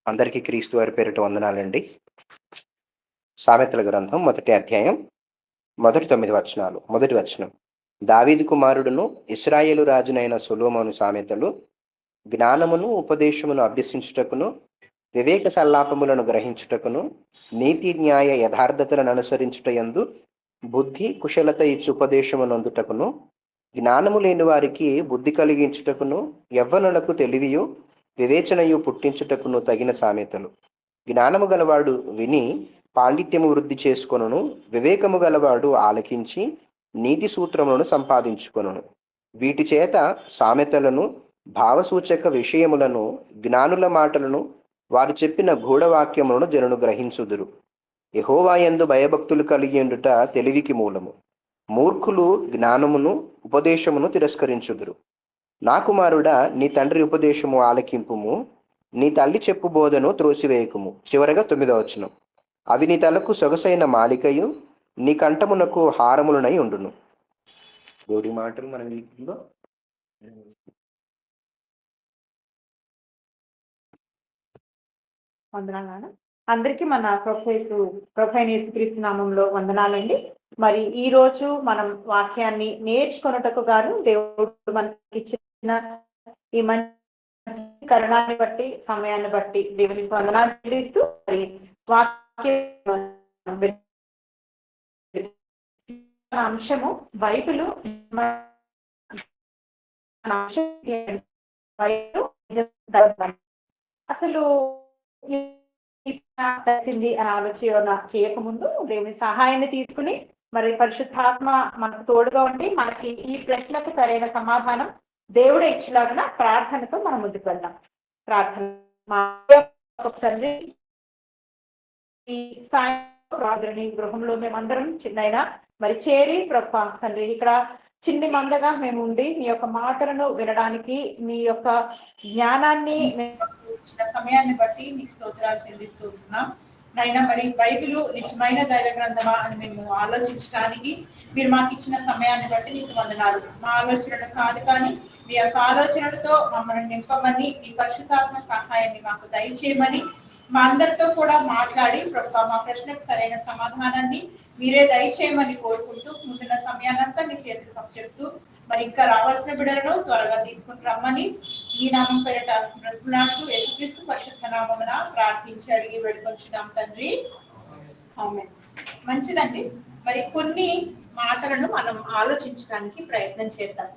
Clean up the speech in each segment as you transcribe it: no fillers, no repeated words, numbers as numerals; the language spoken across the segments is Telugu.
అందరికీ క్రీస్తు వారి పేరిట వందనాలండి. సామెతల గ్రంథం మొదటి అధ్యాయం మొదటి 9 వచనాలు. మొదటి వచనం, దావీదు కుమారుడును ఇశ్రాయేలు రాజునైన సొలొమోను సామెతలు, జ్ఞానమును ఉపదేశమును అభ్యసించుటకును, వివేక సల్లాపములను గ్రహించుటకును, నీతి న్యాయ యథార్థతలను అనుసరించుటయందు బుద్ధి కుశలత ఇచ్చు ఉపదేశమునందుటకును, జ్ఞానము లేని వారికి బుద్ధి కలిగించుటకును, యవ్వనులకు తెలివియు వివేచనయు పుట్టించుటకును తగిన సామెతలు. జ్ఞానము గలవాడు విని పాండిత్యము వృద్ధి చేసుకొనును, వివేకము గలవాడు ఆలకించి నీతి సూత్రములను సంపాదించుకొనును. వీటి చేత సామెతలను, భావసూచక విషయములను, జ్ఞానుల మాటలను, వారు చెప్పిన గూఢవాక్యములను జనులు గ్రహించుదురు. యెహోవా యందు భయభక్తులు కలిగి ఉండుట తెలివికి మూలము. మూర్ఖులు జ్ఞానమును ఉపదేశమును తిరస్కరించుదురు. నా కుమారుడా, నీ తండ్రి ఉపదేశము ఆలకింపుము, నీ తల్లి చెప్పు బోధను త్రోసివేయకుము. చివరగా 9వ వచనం, అవి నీ తలకు సొగసైన మాలికయు నీ కంఠమునకు హారములనై ఉండును. దేవుడి మాటలు మనం వీటిలో వందనాలు. అందరికీ మన ప్రొఫైన్ యేసుక్రీస్తు నామంలో వందనాలండి. మరి ఈ రోజు మనం వాక్యాన్ని నేర్చుకొనుటకు గాను దేవుడు మనకి ఇచ్చిన ఈ మంచి కరుణాన్ని బట్టి, సమయాన్ని బట్టి దేవునికి వందనాలు చెల్లిస్తూ మరి వాక్యం అంశము బైబిలు అసలు అని ఆలోచన చేయకముందు దేవుని సహాయాన్ని తీసుకుని మరి పరిశుద్ధాత్మ మనకు తోడుగా ఉండి మనకి ఈ ప్రశ్నకు సరైన సమాధానం దేవుడే ఇచ్చేలాగా ప్రార్థనతో మనం ముందుకు వెళ్దాం. ప్రార్థన. తండ్రి, ఈ సాయంత్రం గృహంలో మేమందరం చిన్నైనా మరి చేరి ప్రభా తండ్రి, ఇక్కడ చిన్ని మందగా మేము ఉండి మీ యొక్క మాటలను వినడానికి, మీ యొక్క జ్ఞానాన్ని ఇచ్చిన సమయాన్ని బట్టి నీకు స్తోత్రాలు చెల్లిస్తూ ఉంటున్నాం. నైనా మరి బైబిలు నిజమైన దైవ గ్రంథమా అని మేము ఆలోచించడానికి మీరు మాకు ఇచ్చిన సమయాన్ని బట్టి నీకు వందనాలు. మా ఆలోచనలు కాదు కానీ మీ యొక్క ఆలోచనలతో మమ్మల్ని నింపమని, మీ పరిశుద్ధాత్మ సహాయాన్ని మాకు దయచేయమని, మా అందరితో కూడా మాట్లాడి ప్రభు మా ప్రశ్నకు సరైన సమాధానాన్ని మీరే దయచేయమని కోరుకుంటూ ముందున్న సమయాన్నంతా నీ చేతులకు చెప్తూ మరి ఇంకా రావాల్సిన బిడ్డలను త్వరగా తీసుకుని రమ్మని ఈ నామం పేరిట బ్రతుకులాడుతూ యేసుక్రీస్తు పరిశుద్ధ నామమున ప్రార్థించి అడిగి వేడుకొంచున్నాం తండ్రి, ఆమేన్. మంచిదండి. మరి కొన్ని మాటలను మనం ఆలోచించడానికి ప్రయత్నం చేద్దాం.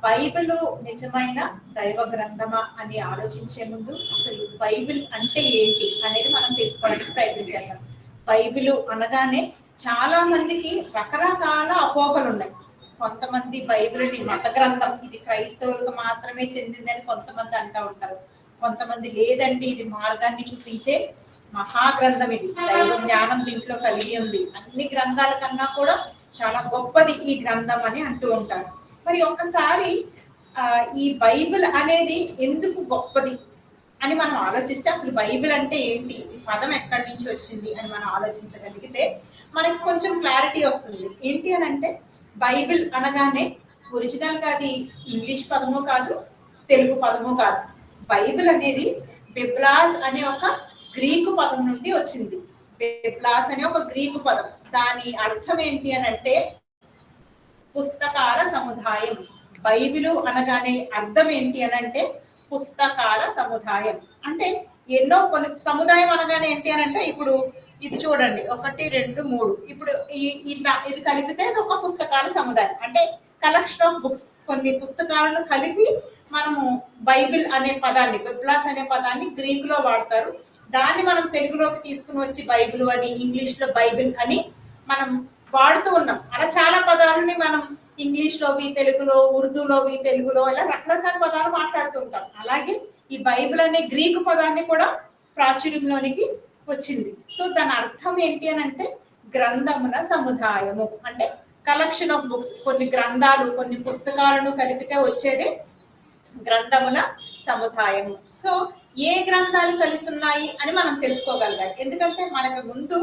బైబిల్ నిజమైన దైవ గ్రంథమా అని ఆలోచించే ముందు అసలు బైబిల్ అంటే ఏంటి అనేది మనం తెలుసుకోవడానికి ప్రయత్నం చేద్దాం. బైబిల్ అనగానే చాలా మందికి రకరకాల అపోహలు ఉన్నాయి. కొంతమంది బైబిల్ని మత గ్రంథం, ఇది క్రైస్తవులకు మాత్రమే చెందిందని కొంతమంది అంటూ ఉంటారు. కొంతమంది లేదండి, ఇది మార్గాన్ని చూపించే మహాగ్రంథం, ఇది దైవ జ్ఞానం దీంట్లో కలిగి ఉంది, అన్ని గ్రంథాల కన్నా కూడా చాలా గొప్పది ఈ గ్రంథం అని అంటూ ఉంటారు. మరి ఒక్కసారి ఈ బైబిల్ అనేది ఎందుకు గొప్పది అని మనం ఆలోచిస్తే అసలు బైబిల్ అంటే ఏంటి, పదం ఎక్కడి నుంచి వచ్చింది అని మనం ఆలోచించగలిగితే మనకి కొంచెం క్లారిటీ వస్తుంది. ఏంటి అని అంటే బైబిల్ అనగానే ఒరిజినల్ గా అది ఇంగ్లీష్ పదము కాదు, తెలుగు పదము కాదు. బైబిల్ అనేది బిబ్లాస్ అనే ఒక గ్రీకు పదం నుండి వచ్చింది. బిబ్లాస్ అనే ఒక గ్రీకు పదం, దాని అర్థం ఏంటి అని అంటే పుస్తకాల సముదాయం. బైబిలు అనగానే అర్థం ఏంటి అని అంటే పుస్తకాల సముదాయం. అంటే ఎన్నో కొన్ని సముదాయం అనగానే ఏంటి అని అంటే ఇప్పుడు ఇది చూడండి, 1 2 3, ఇప్పుడు ఇట్లా ఇది కలిపితే ఇది ఒక పుస్తకాల సముదాయం. అంటే కలెక్షన్ ఆఫ్ బుక్స్, కొన్ని పుస్తకాలను కలిపి మనము బైబిల్ అనే పదాన్ని, బిబ్లాస్ అనే పదాన్ని గ్రీక్ లో వాడతారు. దాన్ని మనం తెలుగులోకి తీసుకుని వచ్చి బైబిల్ అని, ఇంగ్లీష్ లో బైబిల్ అని మనం వాడుతూ ఉన్నాం. అలా చాలా పదాలని మనం ఇంగ్లీష్ లోవి తెలుగులో, ఉర్దూలోవి తెలుగులో, ఇలా రకరకాల పదాలు మాట్లాడుతూ ఉంటాం. అలాగే ఈ బైబిల్ అనే గ్రీకు పదాన్ని కూడా ప్రాచుర్యంలోనికి వచ్చింది. సో దాని అర్థం ఏంటి అని అంటే గ్రంథముల సముదాయము, అంటే కలెక్షన్ ఆఫ్ బుక్స్, కొన్ని గ్రంథాలు, కొన్ని పుస్తకాలను కలిపితే వచ్చేది గ్రంథముల సముదాయము. సో ఏ గ్రంథాలు కలిసి ఉన్నాయి అని మనం తెలుసుకోగలగాలి. ఎందుకంటే మనకు ముందు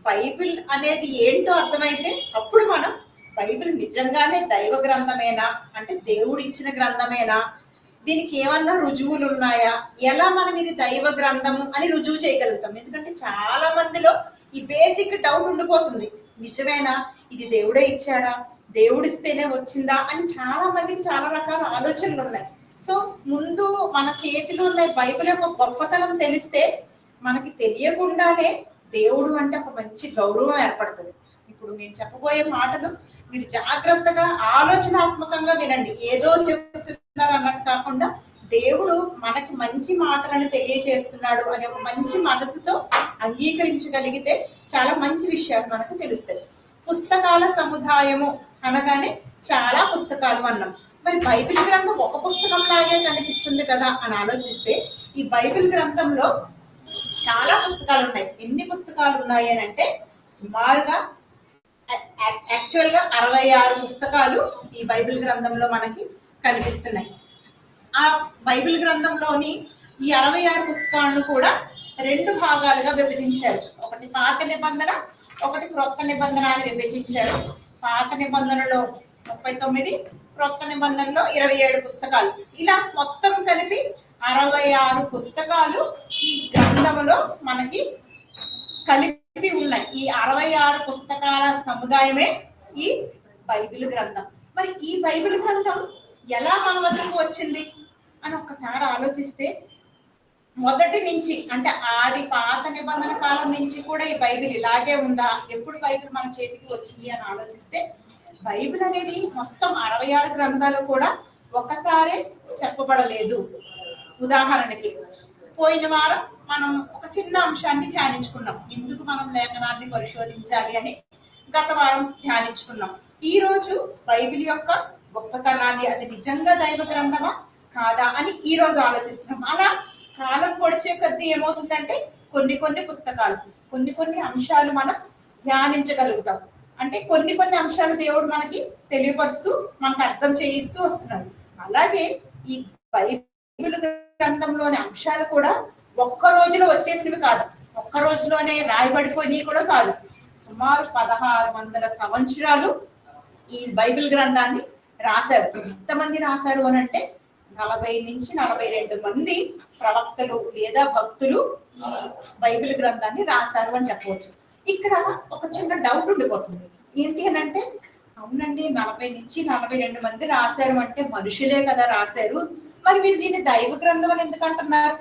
బైబిల్ అనేది ఏంటో అర్థమైతే అప్పుడు మనం బైబిల్ నిజంగానే దైవ గ్రంథమేనా, అంటే దేవుడు ఇచ్చిన గ్రంథమేనా, దీనికి ఏమన్నా రుజువులు ఉన్నాయా, ఎలా మనం ఇది దైవ గ్రంథము అని రుజువు చేయగలుగుతాం. ఎందుకంటే చాలా మందిలో ఈ బేసిక్ డౌట్ ఉండిపోతుంది. నిజమేనా, ఇది దేవుడే ఇచ్చాడా, దేవుడిస్తేనే వచ్చిందా అని చాలా మందికి చాలా రకాల ఆలోచనలు ఉన్నాయి. సో ముందు మన చేతిలో ఉన్న బైబిల్ యొక్క గొప్పతనం తెలిస్తే మనకి తెలియకుండానే దేవుడు అంటే ఒక మంచి గౌరవం ఏర్పడుతుంది. ఇప్పుడు నేను చెప్పబోయే మాటలు మీరు జాగ్రత్తగా ఆలోచనాత్మకంగా వినండి. ఏదో చెప్తున్నారు అన్నట్టు కాకుండా దేవుడు మనకి మంచి మాటలను తెలియజేస్తున్నాడు అనే ఒక మంచి మనసుతో అంగీకరించగలిగితే చాలా మంచి విషయాలు మనకు తెలుస్తాయి. పుస్తకాల సముదాయము అనగానే చాలా పుస్తకాలు అన్నాం. మరి బైబిల్ గ్రంథం ఒక పుస్తకం లాగే కనిపిస్తుంది కదా అని ఆలోచిస్తే ఈ బైబిల్ గ్రంథంలో చాలా పుస్తకాలు ఉన్నాయి. ఎన్ని పుస్తకాలు ఉన్నాయి అని అంటే సుమారుగా యాక్చువల్ గా 66 పుస్తకాలు ఈ బైబిల్ గ్రంథంలో మనకి కనిపిస్తున్నాయి. ఆ బైబిల్ గ్రంథంలోని ఈ 66 పుస్తకాలను కూడా 2 భాగాలుగా విభజించారు. ఒకటి పాత నిబంధన, ఒకటి క్రొత్త నిబంధన అని విభజించారు. పాత నిబంధనలో 39, క్రొత్త నిబంధనలో 27 పుస్తకాలు. ఇలా మొత్తం కలిపి 66 పుస్తకాలు ఈ గ్రంథంలో మనకి కలిపి ఉన్నాయి. ఈ 66 పుస్తకాల సముదాయమే ఈ బైబిల్ గ్రంథం. మరి ఈ బైబిల్ గ్రంథం ఎలా మన వద్దకు వచ్చింది అని ఒక్కసారి ఆలోచిస్తే, మొదటి నుంచి అంటే ఆది పాత నిబంధన కాలం నుంచి కూడా ఈ బైబిల్ ఇలాగే ఉందా, ఎప్పుడు బైబిల్ మన చేతికి వచ్చింది అని ఆలోచిస్తే, బైబిల్ అనేది మొత్తం 66 గ్రంథాలు కూడా ఒకసారి చెప్పబడలేదు. ఉదాహరణకి పోయిన వారం మనం ఒక చిన్న అంశాన్ని ధ్యానించుకున్నాం, ఎందుకు మనం లేఖనాన్ని పరిశోధించాలి అని గత వారం ధ్యానించుకున్నాం. ఈ రోజు బైబిల్ యొక్క గొప్పతనాన్ని, అది నిజంగా దైవ గ్రంథమా కాదా అని ఈ రోజు ఆలోచిస్తున్నాం. అలా కాలం పొడిచే కొద్దీ ఏమవుతుందంటే కొన్ని పుస్తకాలు, కొన్ని అంశాలు మనం ధ్యానించగలుగుతాం. అంటే కొన్ని అంశాలు దేవుడు మనకి తెలియపరుస్తూ మనకు అర్థం చేయిస్తూ వస్తున్నాడు. అలాగే ఈ బైబిల్ గ్రంథంలోని అంశాలు కూడా ఒక్క రోజులో వచ్చేసినవి కాదు, ఒక్క రోజులోనే రాయబడిపోయినవి కూడా కాదు. సుమారు 1600 సంవత్సరాలు ఈ బైబిల్ గ్రంథాన్ని రాశారు. ఎంతమంది రాశారు అని అంటే 40 నుంచి 42 మంది ప్రవక్తలు లేదా భక్తులు ఈ బైబిల్ గ్రంథాన్ని రాశారు అని చెప్పవచ్చు. ఇక్కడ ఒక చిన్న డౌట్ ఉండిపోతుంది. ఏంటి అని అంటే, అవునండి 40 నుంచి 42 మంది రాశారు అంటే మనుషులే కదా రాశారు, మరి మీరు దీన్ని దైవ గ్రంథం అని ఎందుకు అంటున్నారు?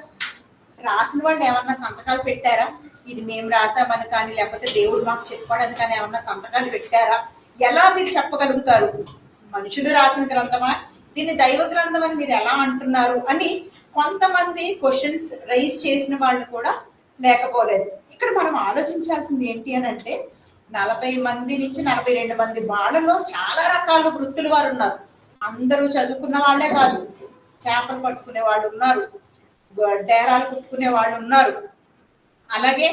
రాసిన వాళ్ళు ఏమన్నా సంతకాలు పెట్టారా? ఇది మేము రాసామని కానీ, లేకపోతే దేవుడు మాకు చెప్పాడని కానీ ఏమన్నా సంతకాలు పెట్టారా? ఎలా మీరు చెప్పగలుగుతారు? మనుషులు రాసిన గ్రంథమా, దీన్ని దైవ గ్రంథం అని మీరు ఎలా అంటున్నారు అని కొంతమంది క్వశ్చన్స్ రైజ్ చేసిన వాళ్ళు కూడా లేకపోలేదు. ఇక్కడ మనం ఆలోచించాల్సింది ఏంటి అని అంటే, 40 మంది నుంచి 42 మంది వాళ్ళలో చాలా రకాల వృత్తులు వారు ఉన్నారు. అందరూ చదువుకున్న వాళ్ళే కాదు, చేపలు పట్టుకునే వాళ్ళు ఉన్నారు, డేరాలు కుట్టుకునే వాళ్ళు ఉన్నారు, అలాగే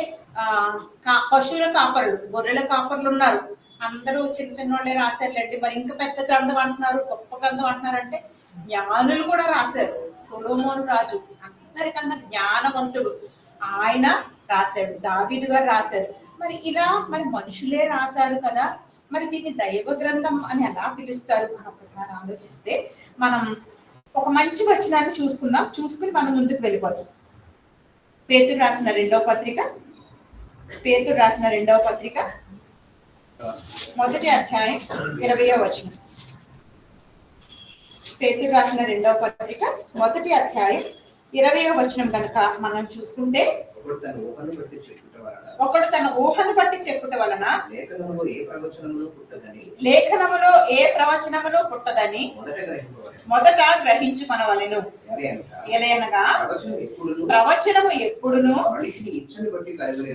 పశువుల కాపరులు, గొర్రెల కాపరులు ఉన్నారు. అందరూ చిన్న వాళ్ళే రాశారులేండి. మరి ఇంకా పెద్ద గ్రంథం అంటున్నారు, గొప్ప గ్రంథం అంటున్నారు అంటే జ్ఞానులు కూడా రాశారు. సొలొమోను రాజు అందరికన్నా జ్ఞానవంతుడు, ఆయన రాశాడు. దావీదు గారు రాశారు. మరి ఇలా మరి మనుషులే రాశారు కదా, మరి దీన్ని దైవ గ్రంథం అని ఎలా పిలుస్తారు అని ఒకసారి ఆలోచిస్తే మనం ఒక మంచి వచనాన్ని చూసుకుని మనం ముందుకు వెళ్ళిపోతాం. పేతురు రాసిన రెండవ పత్రిక మొదటి అధ్యాయం 20వ వచనం. పేతురు రాసిన రెండవ పత్రిక మొదటి అధ్యాయం 20వ వచనం కనుక మనం చూసుకుంటే, ఒకడు తన ఊహను బట్టి చెప్పుట వలన లేఖనములో ఏ ప్రవచనములు పుట్టదని మొదట గ్రహించుకొనవలెను. ఎలయనగా ప్రవచనము ఎప్పుడును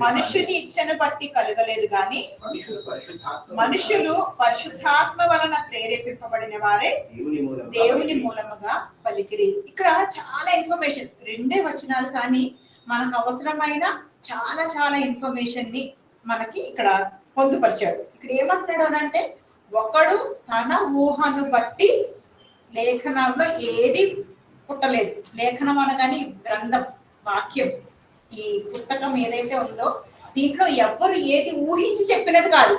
మనుషుని ఇచ్చను బట్టి కలుగలేదు గాని మనుషులు పరిశుద్ధాత్మ వలన ప్రేరేపింపబడిన వారే దేవుని మూలముగా పలికిరి. ఇక్కడ చాలా ఇన్ఫర్మేషన్, 2 వచనాలు కానీ మనకు అవసరమైన చాలా ఇన్ఫర్మేషన్ ని మనకి ఇక్కడ పొందుపరిచాడు. ఇక్కడ ఏమంటున్నాడు అని అంటే, ఒకడు తన ఊహను బట్టి లేఖనంలో ఏది పుట్టలేదు. లేఖనం అనగానే గ్రంథం, వాక్యం, ఈ పుస్తకం ఏదైతే ఉందో దీంట్లో ఎవ్వరు ఏది ఊహించి చెప్పినది కాదు.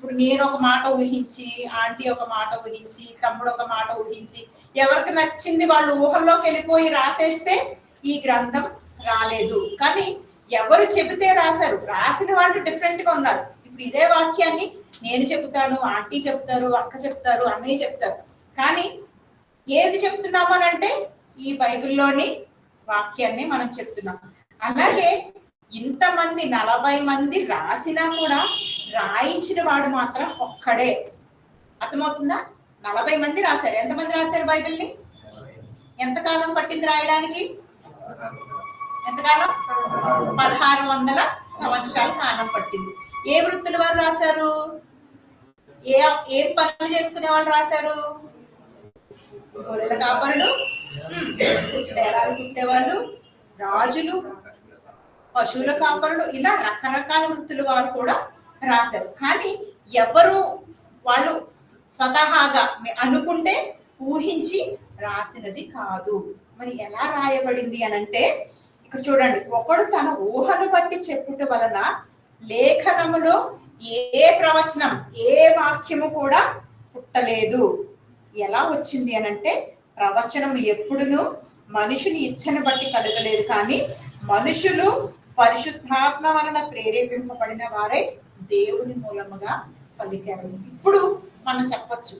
ఇప్పుడు నేను ఒక మాట ఊహించి, ఆంటీ ఒక మాట ఊహించి, తమ్ముడు ఒక మాట ఊహించి, ఎవరికి నచ్చింది వాళ్ళు ఊహల్లోకి వెళ్ళిపోయి రాసేస్తే ఈ గ్రంథం రాలేదు. కానీ ఎవరు చెబితే రాశారు, రాసిన వాళ్ళు డిఫరెంట్ గా ఉన్నారు. ఇప్పుడు ఇదే వాక్యాన్ని నేను చెబుతాను, ఆంటీ చెప్తారు, అక్క చెప్తారు, అన్నయ్య చెప్తారు. కానీ ఏది చెప్తున్నాము అని అంటే ఈ బైబిల్లోని వాక్యాన్ని మనం చెప్తున్నాం. అలాగే ఇంతమంది 40 మంది రాసినా కూడా రాయించిన వాడు మాత్రం ఒక్కడే. అర్థమవుతుందా? 40 మంది రాశారు. ఎంతమంది రాశారు బైబిల్ని? ఎంతకాలం పట్టింది రాయడానికి? ఎంతకాలం? 1600 సంవత్సరాల కాలం పట్టింది. ఏ వృత్తుల వారు రాశారు? ఏం పనులు చేసుకునే వాళ్ళు రాశారు? గొర్రెల కాపరులు, బేరాలు కుట్టేవాళ్ళు, రాజులు, పశువుల కాపరులు, ఇలా రకరకాల వృత్తుల వారు కూడా రాశారు. కానీ ఎవరు వాళ్ళు స్వతహాగా అనుకుంటే ఊహించి రాసినది కాదు. మరి ఎలా రాయబడింది అనంటే ఇక్కడ చూడండి, ఒకడు తన ఊహను బట్టి చెప్పుట వలన లేఖనములో ఏ ప్రవచనం, ఏ వాక్యము కూడా పుట్టలేదు. ఎలా వచ్చింది అనంటే ప్రవచనం ఎప్పుడును మనుషుని ఇచ్చను బట్టి కలగలేదు, కానీ మనుషులు పరిశుద్ధాత్మ వలన ప్రేరేపింపబడిన వారే దేవుని మూలముగా పలికారు. ఇప్పుడు మనం చెప్పొచ్చు,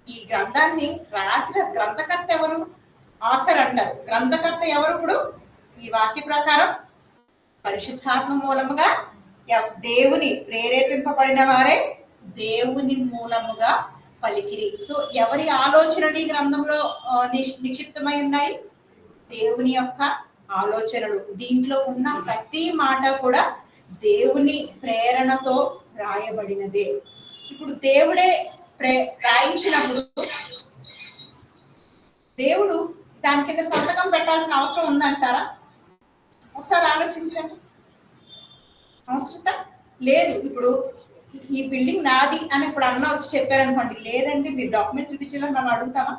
ఈ గ్రంథాన్ని రాసిన గ్రంథకర్త ఎవరు? ఆథర్ అంటారు. గ్రంథకర్త ఎవరు? ఇప్పుడు ఈ వాక్య ప్రకారం పరిశుద్ధాత్మ మూలముగా దేవుని ప్రేరేపింపబడిన వారే దేవుని మూలముగా పలికిరి. సో ఎవరి ఆలోచనలు ఈ గ్రంథంలో నిక్షిప్తమై ఉన్నాయి? దేవుని యొక్క ఆలోచనలు. దీంట్లో ఉన్న ప్రతి మాట కూడా దేవుని ప్రేరణతో రాయబడినదే. ఇప్పుడు దేవుడే రాయించినప్పుడు దేవుడు దాని కింద సంతకం పెట్టాల్సిన అవసరం ఉందంటారా? ఒకసారి ఆలోచించండి. అవసరత లేదు. ఇప్పుడు ఈ బిల్డింగ్ నాది అని ఇప్పుడు అన్న వచ్చి చెప్పారనుకోండి, లేదండి మీరు డాక్యుమెంట్స్ చూపించాలని మనం అడుగుతామా?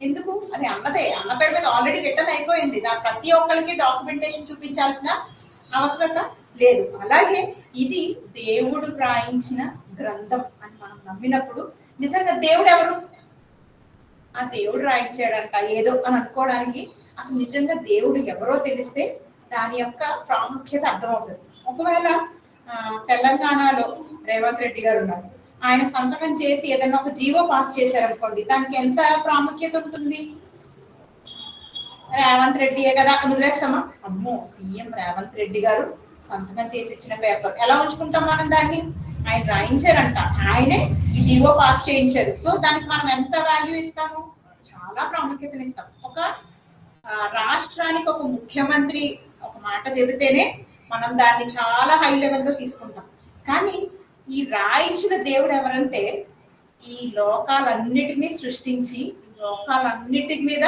ఎందుకు? అది అన్నదే, అన్న పేరు మీద ఆల్రెడీ రిటర్న్ అయిపోయింది. నా ప్రతి ఒక్కరికి డాక్యుమెంటేషన్ చూపించాల్సిన అవసరత లేదు. అలాగే ఇది దేవుడు రాయించిన గ్రంథం అని మనం నమ్మినప్పుడు నిజంగా దేవుడు ఎవరు? ఆ దేవుడు రాయించాడంట ఏదో అని అనుకోవడానికి అసలు నిజంగా దేవుడు ఎవరో తెలిస్తే దాని యొక్క ప్రాముఖ్యత అర్థమవుతుంది. ఒకవేళ తెలంగాణలో రేవంత్ రెడ్డి గారు ఉన్నారు, ఆయన సంతకం చేసి ఏదైనా ఒక జీవో పాస్ చేశారనుకోండి, దానికి ఎంత ప్రాముఖ్యత ఉంటుంది? రేవంత్ రెడ్డియే కదా అని వదిలేస్తామా? అమ్మో, సీఎం రేవంత్ రెడ్డి గారు సంతకం చేసి ఇచ్చిన పేపర్ ఎలా ఉంచుకుంటాం మనం దాన్ని? ఆయన రాయించారంట, ఆయనే ఈ జీవో పాస్ చేయించారు. సో దానికి మనం ఎంత వాల్యూ ఇస్తాము? చాలా ప్రాముఖ్యతను ఇస్తాం. ఒక రాష్ట్రానికి ఒక ముఖ్యమంత్రి ఒక మాట చెబితేనే మనం దాన్ని చాలా హై లెవెల్లో తీసుకుంటాం. కానీ ఈ రాయించిన దేవుడు ఎవరంటే ఈ లోకాలన్నిటినీ సృష్టించి లోకాలన్నిటి మీద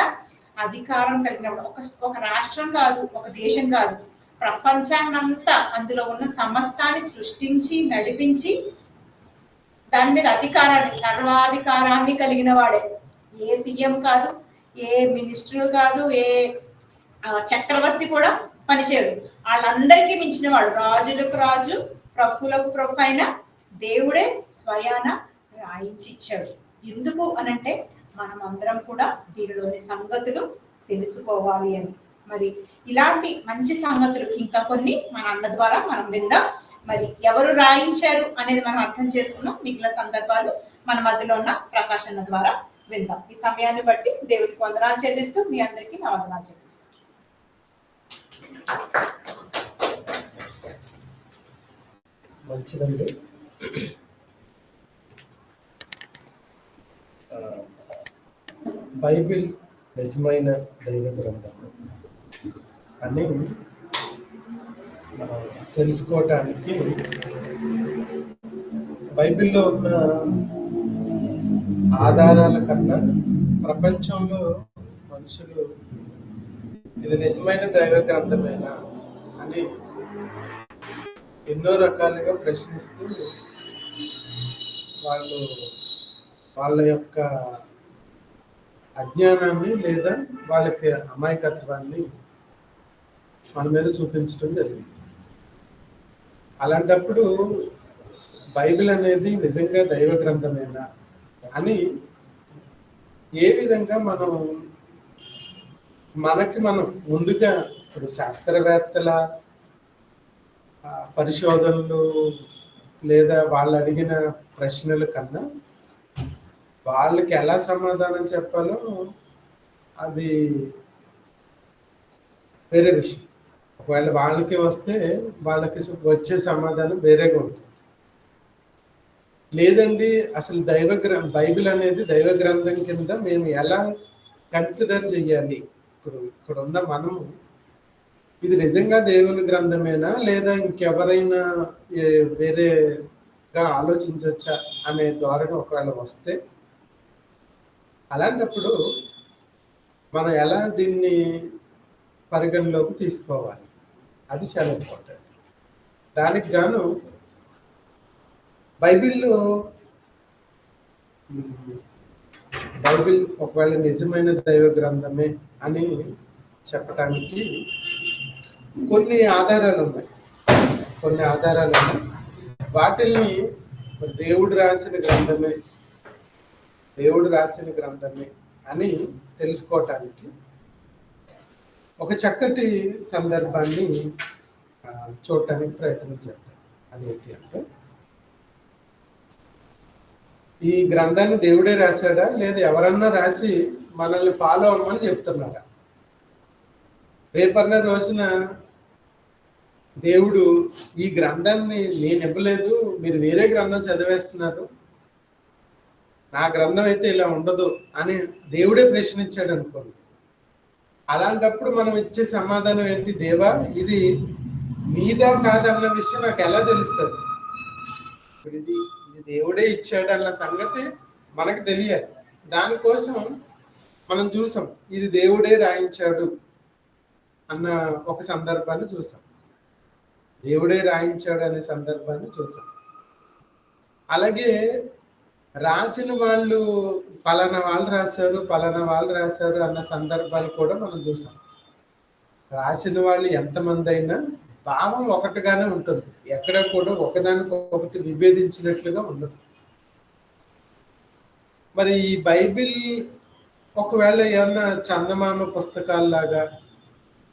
అధికారం కలిగినప్పుడు, ఒక రాష్ట్రం కాదు, ఒక దేశం కాదు, ప్రపంచాన్నంతా అందులో ఉన్న సమస్తాన్ని సృష్టించి నడిపించి దాని మీద అధికారాన్ని, సర్వాధికారాన్ని కలిగిన వాడే. ఏ సీఎం కాదు, ఏ మినిస్టర్ కాదు, ఏ చక్రవర్తి కూడా పనిచేయడు. వాళ్ళందరికీ మించిన వాడు, రాజులకు రాజు, ప్రభువులకు ప్రభు అయిన దేవుడే స్వయాన రాయించి ఇచ్చాడు. ఎందుకు అనంటే మనం అందరం కూడా దీనిలోని సంగతులు తెలుసుకోవాలి అని. మరి ఇలాంటి మంచి సంగతులు ఇంకా కొన్ని మన అన్న ద్వారా మనం విందాం. మరి ఎవరు రాయించారు అనేది మనం అర్థం చేసుకున్నాం. మిగిలిన సందర్భాలు మన మధ్యలో ఉన్న ప్రకాష్ అన్న ద్వారా విందాం. ఈ సమయాన్ని బట్టి దేవునికి వందనాలు చెల్లిస్తూ మీ అందరికీ నా వందనాలు చెల్లిస్తాను. మంచిదండి. బైబిల్ నిజమైన దైవ గ్రంథం అని మనం తెలుసుకోవటానికి బైబిల్లో ఉన్న ఆధారాల కన్నా ప్రపంచంలో మనుషులు ఇది నిజమైన దైవ గ్రంథమేనా అని ఎన్నో రకాలుగా ప్రశ్నిస్తూ వాళ్ళ యొక్క అజ్ఞానాన్ని లేదా వాళ్ళకి అమాయకత్వాన్ని మన మీద చూపించడం జరిగింది. అలాంటప్పుడు బైబిల్ అనేది నిజంగా దైవ గ్రంథమేనా అని ఏ విధంగా మనం ముందుగా ఇప్పుడు శాస్త్రవేత్తల పరిశోధనలు లేదా వాళ్ళు అడిగిన ప్రశ్నల కన్నా వాళ్ళకి ఎలా సమాధానం చెప్పాలో అది వేరే విషయం. ఒకవేళ వాళ్ళకి వస్తే వాళ్ళకి వచ్చే సమాధానం వేరేగా ఉంటుంది. లేదండి అసలు బైబిల్ అనేది దైవ గ్రంథం కింద మేము ఎలా కన్సిడర్ చెయ్యాలి, ఇప్పుడు ఇక్కడ ఉన్న మనము ఇది నిజంగా దేవుని గ్రంథమేనా లేదా ఇంకెవరైనా వేరేగా ఆలోచించవచ్చా అనే ధోరణి ఒకవేళ వస్తే, అలాంటప్పుడు మనం ఎలా దీన్ని పరిగణలోకి తీసుకోవాలి, అది చాలా ఇంపార్టెంట్. దానికి గాను బైబిల్ ఒకవేళ నిజమైన దైవ గ్రంథమే అని చెప్పడానికి కొన్ని ఆధారాలు ఉన్నాయి. వాటిల్ని దేవుడు రాసిన గ్రంథమే అని తెలుసుకోవటానికి ఒక చక్కటి సందర్భాన్ని చూడటానికి ప్రయత్నం చేద్దాం. అదేంటి అంటే, ఈ గ్రంథాన్ని దేవుడే రాశాడా లేదా ఎవరన్నా రాసి మనల్ని ఫాలో అవ్వమని చెప్తున్నారా? రేపన్న రోజున దేవుడు ఈ గ్రంథాన్ని నేను ఇవ్వలేదు, మీరు వేరే గ్రంథం చదివేస్తున్నారు, నా గ్రంథం అయితే ఇలా ఉండదు అని దేవుడే ప్రశ్నించాడు అనుకోండి. అలాంటప్పుడు మనం ఇచ్చే సమాధానం ఏంటి? దేవా, ఇది నీదా కాదన్న విషయం నాకు ఎలా తెలుస్తుంది? ఇప్పుడు ఇది దేవుడే ఇచ్చాడు అన్న సంగతి మనకు తెలియాలి. దానికోసం మనం చూసాం, ఇది దేవుడే రాయించాడు అన్న ఒక సందర్భాన్ని చూసాం, దేవుడే రాయించాడు అనే సందర్భాన్ని చూసాం. అలాగే రాసిన వాళ్ళు పలానా వాళ్ళు రాశారు అన్న సందర్భాలు కూడా మనం చూసాం. రాసిన వాళ్ళు ఎంతమంది అయినా భావం ఒకటిగానే ఉంటుంది, ఎక్కడ కూడా ఒకదానికొకటి విభేదించినట్లుగా ఉండదు. మరి ఈ బైబిల్ ఒకవేళ ఏమన్నా చందమామ పుస్తకాల్లాగా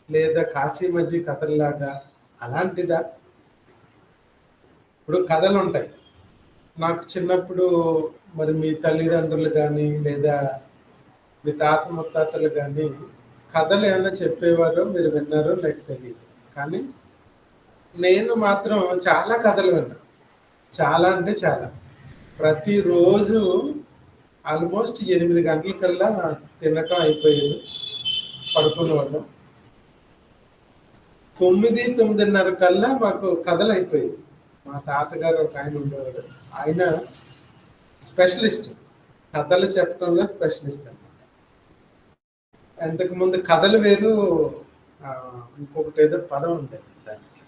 లేదా కాశీమజీ కథల్లాగా అలాంటిదా? ఇప్పుడు కథలు ఉంటాయి. నాకు చిన్నప్పుడు మరి మీ తల్లిదండ్రులు కానీ లేదా మీ తాత ముత్తాతలు కానీ కథలు ఏమన్నా చెప్పేవారో మీరు విన్నారో నాకు తెలియదు. కానీ నేను మాత్రం చాలా కథలు విన్నా, చాలా అంటే చాలా. ప్రతిరోజు ఆల్మోస్ట్ 8 గంటలకల్లా తినటం అయిపోయేది, పడుకునేవాళ్ళం. 9-9:30 కల్లా మాకు కథలు అయిపోయేది. మా తాతగారు ఒక ఆయన ఉండేవాడు, ఆయన స్పెషలిస్ట్, కథలు చెప్పడంలో స్పెషలిస్ట్ అనమాట. అంతకుముందు కథలు వేరు, ఇంకొకటి ఏదో పదం ఉండేది దానికి,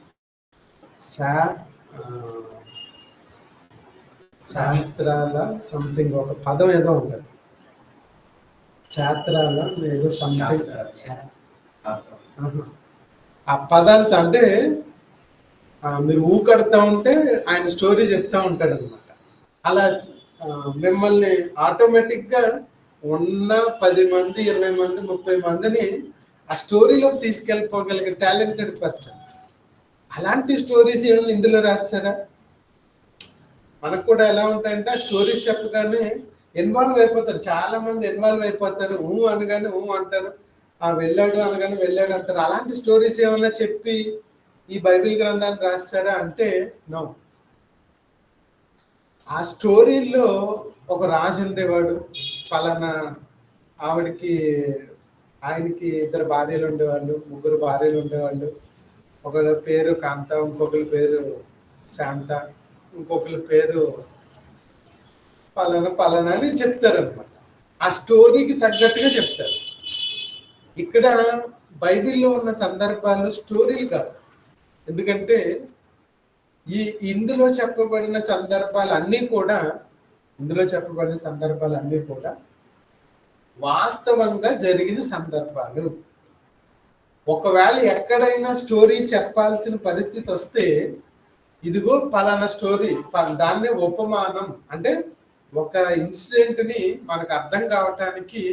శాస్త్రాల సంథింగ్ ఒక పదం ఏదో ఉంటుంది, ఛాత్రాల ఏదో సంథింగ్. ఆ పదాలతో అంటే మీరు ఊకడుతూ ఉంటే ఆయన స్టోరీ చెప్తా ఉంటాడు అనమాట. అలా మిమ్మల్ని ఆటోమేటిక్గా ఉన్న 10 మంది 20 మంది 30 మందిని ఆ స్టోరీలోకి తీసుకెళ్ళిపోగలిగే టాలెంటెడ్ పర్సన్. అలాంటి స్టోరీస్ ఏమైనా ఇందులో రాస్తారా? మనకు కూడా ఎలా ఉంటాయంటే ఆ స్టోరీస్ చెప్పగానే ఇన్వాల్వ్ అయిపోతారు, చాలా మంది ఇన్వాల్వ్ అయిపోతారు. అనగానే అంటారు, వెళ్ళాడు అనగానే వెళ్ళాడు అంటారు. అలాంటి స్టోరీస్ ఏమైనా చెప్పి ఈ బైబిల్ గ్రంథాన్ని రాస్తారా అంటే నో. ఆ స్టోరీలో ఒక రాజు ఉండేవాడు, పలానా ఆయనకి 2 భార్యలు ఉండేవాళ్ళు, 3 భార్యలు ఉండేవాళ్ళు. ఒకరి పేరు కాంత, ఇంకొకరి పేరు శాంత, ఇంకొకరి పేరు పలానా అని చెప్తారు అనమాట. ఆ స్టోరీకి తగ్గట్టుగా చెప్తారు. ఇక్కడ బైబిల్లో ఉన్న సందర్భాలు స్టోరీలు కాదు. ఎందుకంటే ఇందులో చెప్పబడిన సందర్భాలన్నీ కూడా వాస్తవంగా జరిగిన సందర్భాలు. ఒకవేళ ఎక్కడైనా స్టోరీ చెప్పాల్సిన పరిస్థితి వస్తే ఇదిగో పలానా స్టోరీ, దాన్నే ఉపమానం అంటే ఒక ఇన్సిడెంట్ ని మనకు అర్థం కావటానికి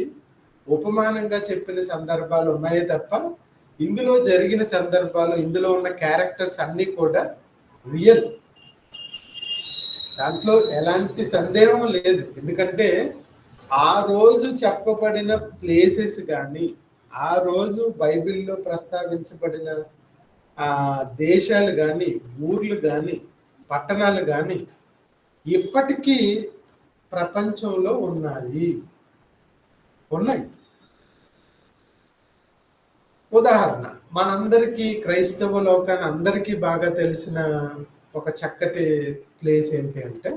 ఉపమానంగా చెప్పిన సందర్భాలు ఉన్నాయే తప్ప ఇందులో జరిగిన సందర్భాలు, ఇందులో ఉన్న క్యారెక్టర్స్ అన్ని కూడా రియల్. దాంట్లో ఎలాంటి సందేహం లేదు. ఎందుకంటే ఆ రోజు చెప్పబడిన ప్లేసెస్ కానీ, ఆ రోజు బైబిల్లో ప్రస్తావించబడిన దేశాలు కానీ, ఊర్లు కానీ, పట్టణాలు కానీ ఇప్పటికీ ప్రపంచంలో ఉన్నాయి. ఉదాహరణ, మనందరికీ క్రైస్తవ లోకాన్ని అందరికీ బాగా తెలిసిన ఒక చక్కటి ప్లేస్ ఏంటి అంటే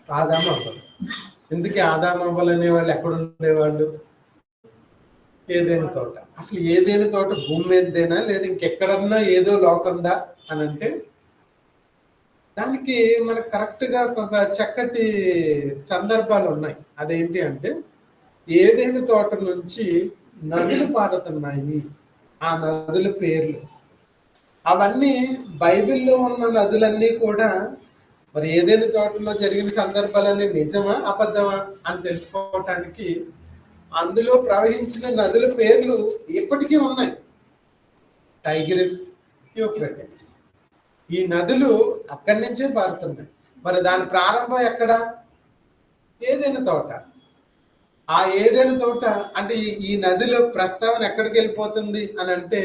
ఆదాము అవ్వలు. ఎందుకు ఆదాము అవ్వలు అనేవాళ్ళు ఎక్కడ ఉండేవాళ్ళు? ఏదైనా తోట. అసలు ఏదైనా తోట భూమి మీదేనా లేదా ఇంకెక్కడన్నా ఏదో లోకందా అని అంటే దానికి మనకు కరెక్ట్ గా ఒక చక్కటి సందర్భాలు ఉన్నాయి. అదేంటి అంటే ఏదైనా తోట నుంచి నదులు పారుతున్నాయి. ఆ నదుల పేర్లు అవన్నీ బైబిల్లో ఉన్న నదులన్నీ కూడా మరి ఏదైనా తోటలో జరిగిన సందర్భాలన్నీ నిజమా అబద్ధమా అని తెలుసుకోవటానికి అందులో ప్రవహించిన నదుల పేర్లు ఇప్పటికీ ఉన్నాయి. టైగ్రిస్, యూఫ్రటీస్, ఈ నదులు అక్కడి నుంచే పారుతున్నాయి. మరి దాని ప్రారంభం ఎక్కడ? ఏదైనా తోట. ఆ ఏదైనా తోట అంటే ఈ నదిలో ప్రస్తావన ఎక్కడికి వెళ్ళిపోతుంది అని అంటే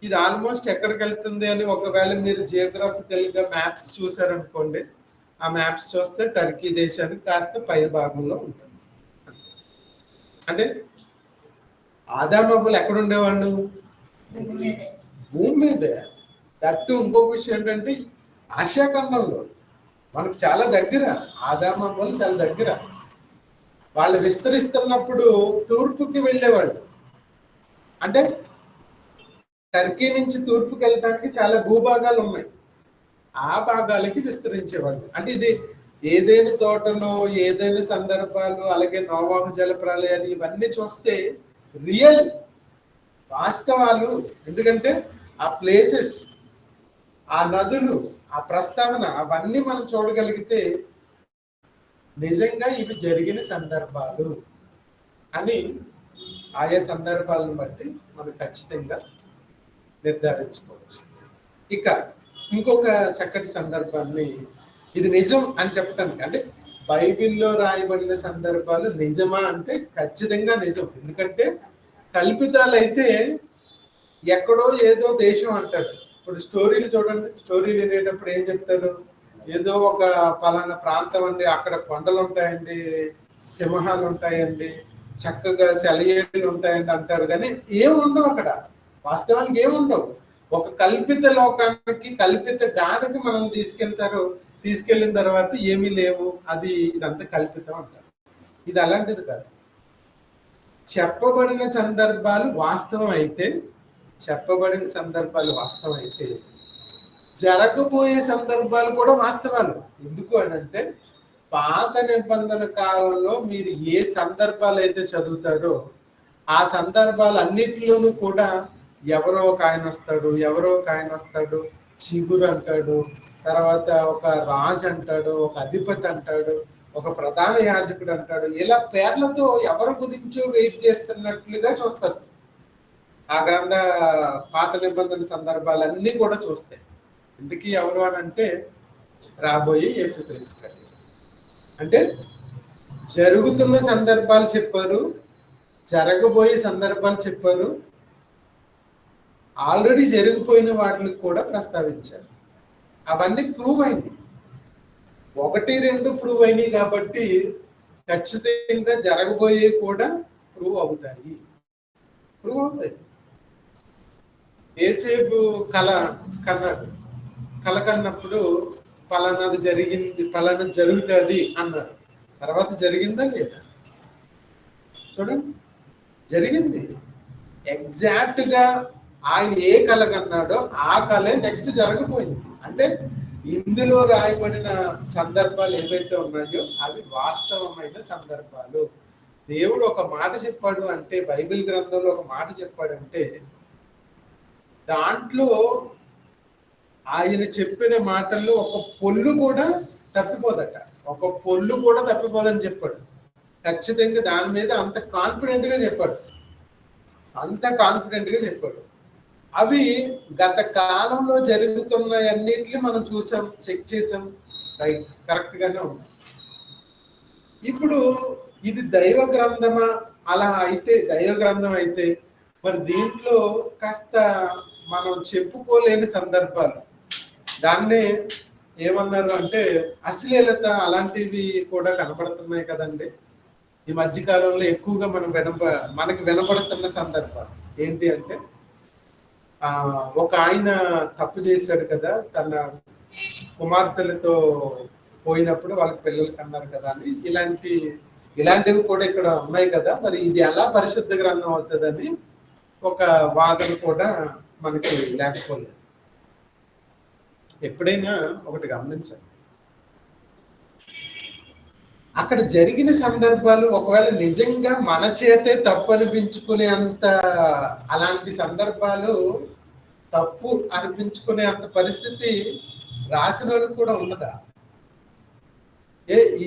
ఇది ఆల్మోస్ట్ ఎక్కడికి వెళ్తుంది అని ఒకవేళ మీరు జియోగ్రాఫికల్ గా మ్యాప్స్ చూసారనుకోండి, ఆ మ్యాప్స్ చూస్తే టర్కీ దేశానికి కాస్త పై భాగంలో ఉంటుంది. అంటే ఆదాము అవ్వలు ఎక్కడ ఉండేవాళ్ళు? భూమి మీదే. దట్టు ఇంకొక విషయం ఏంటంటే ఆసియా ఖండంలో మనకు చాలా దగ్గర. ఆదాము అవ్వలు చాలా దగ్గర. వాళ్ళు విస్తరిస్తున్నప్పుడు తూర్పుకి వెళ్ళేవాళ్ళు. అంటే టర్కీ నుంచి తూర్పుకి వెళ్ళడానికి చాలా భూభాగాలు ఉన్నాయి. ఆ భాగాలకి విస్తరించేవాళ్ళు. అంటే ఇది ఏదైనా తోటలో ఏదైనా సందర్భాలు, అలాగే నోవాహు జల ప్రళయాలు ఇవన్నీ చూస్తే రియల్ వాస్తవాలు. ఎందుకంటే ఆ ప్లేసెస్, ఆ నదులు, ఆ ప్రస్తావన అవన్నీ మనం చూడగలిగితే నిజంగా ఇవి జరిగిన సందర్భాలు అని ఆయా సందర్భాలను బట్టి మనం ఖచ్చితంగా నిర్ధారించుకోవచ్చు. ఇక ఇంకొక చక్కటి సందర్భాన్ని ఇది నిజం అని చెప్పడానికి, అంటే బైబిల్లో రాయబడిన సందర్భాలు నిజమా అంటే ఖచ్చితంగా నిజం. ఎందుకంటే కల్పితాలు అయితే ఎక్కడో ఏదో దేశం అంటాడు. ఇప్పుడు స్టోరీలు చూడండి, స్టోరీలు వినేటప్పుడు ఏం చెప్తారు? ఏదో ఒక పలానా ప్రాంతం అండి, అక్కడ కొండలు ఉంటాయండి, సింహాలు ఉంటాయండి, చక్కగా సెలయేళ్ళు ఉంటాయండి అంటారు. కానీ ఏముండవు అక్కడ, వాస్తవానికి ఏముండవు. ఒక కల్పిత లోకానికి, కల్పిత గాథకి మనల్ని తీసుకెళ్తారు. తీసుకెళ్ళిన తర్వాత ఏమీ లేవు, అది ఇదంతా కల్పితం అంటారు. ఇది అలాంటిది కాదు. చెప్పబడిన సందర్భాలు వాస్తవం అయితే, జరగబోయే సందర్భాలు కూడా వాస్తవాలు. ఎందుకు అంటే పాత నిబంధన కాలంలో మీరు ఏ సందర్భాలు అయితే చదువుతారో ఆ సందర్భాలు అన్నిటిలోనూ కూడా ఎవరో ఒక ఆయన వస్తాడు, చిగురు అంటాడు, తర్వాత ఒక రాజు అంటాడు, ఒక అధిపతి అంటాడు, ఒక ప్రధాన యాజకుడు అంటాడు. ఇలా పేర్లతో ఎవరి గురించో వెయిట్ చేస్తున్నట్లుగా చూస్తారు. ఆ గ్రంథ పాత నిబంధన సందర్భాలన్నీ కూడా చూస్తాయి. ఎందుకు ఎవరు అని అంటే రాబోయే యేసుక్రీస్తు గారు. అంటే జరుగుతున్న సందర్భాలు చెప్పారు, జరగబోయే సందర్భాలు చెప్పారు, ఆల్రెడీ జరిగిపోయిన వాటిని కూడా ప్రస్తావించారు. అవన్నీ ప్రూవ్ అయింది. 1, 2 ప్రూవ్ అయినాయి కాబట్టి ఖచ్చితంగా జరగబోయే కూడా ప్రూవ్ అవుతాయి. ఏసేపు కళ కన్నప్పుడు పలానాది జరిగింది, పలానా జరుగుతుంది అన్నారు. తర్వాత జరిగిందా లేదా? చూడండి, జరిగింది. ఎగ్జాక్ట్ గా ఆయన ఏ కళ కన్నాడో ఆ కళే నెక్స్ట్ జరగబోయింది. అంటే ఇందులో రాయబడిన సందర్భాలు ఏవైతే ఉన్నాయో అవి వాస్తవమైన సందర్భాలు. దేవుడు ఒక మాట చెప్పాడు అంటే, బైబిల్ గ్రంథంలో ఒక మాట చెప్పాడంటే దాంట్లో ఆయన చెప్పిన మాటల్లో ఒక పొల్లు కూడా తప్పిపోదట, ఒక పొల్లు కూడా తప్పిపోదని చెప్పాడు. ఖచ్చితంగా దాని మీద అంత కాన్ఫిడెంట్ గా చెప్పాడు, అంత కాన్ఫిడెంట్ గా చెప్పాడు. అవి గత కాలంలో జరుగుతున్నవన్నిటిని మనం చూసాం, చెక్ చేసాం, రైట్, కరెక్ట్ గానే ఉన్నాయి. ఇప్పుడు ఇది దైవ గ్రంథమా? అలా అయితే దైవ గ్రంథం అయితే మరి దీంట్లో కాస్త మనం చెప్పుకోలేని సందర్భాలు, దాన్నే ఏమన్నారు అంటే అశ్లీలత అలాంటివి కూడా కనపడుతున్నాయి కదండి ఈ మధ్య కాలంలో. ఎక్కువగా మనకి వినపడుతున్న సందర్భాలు ఏంటి అంటే ఒక ఆయన తప్పు చేశాడు కదా, తన కుమార్తెలతో పోయినప్పుడు వాళ్ళకి పిల్లలు కన్నారు కదా అని, ఇలాంటివి కూడా ఇక్కడ ఉన్నాయి కదా, మరి ఇది ఎలా పరిశుద్ధ గ్రంథం అవుతుందని ఒక వాదన కూడా మనకి లేకపోలేదు. ఎప్పుడైనా ఒకటి గమనించాలి, అక్కడ జరిగిన సందర్భాలు ఒకవేళ నిజంగా మన చేతే తప్పు అనిపించుకునే అంత, అలాంటి సందర్భాలు తప్పు అనిపించుకునే అంత పరిస్థితి రాసిన వాళ్ళకి కూడా ఉన్నదా?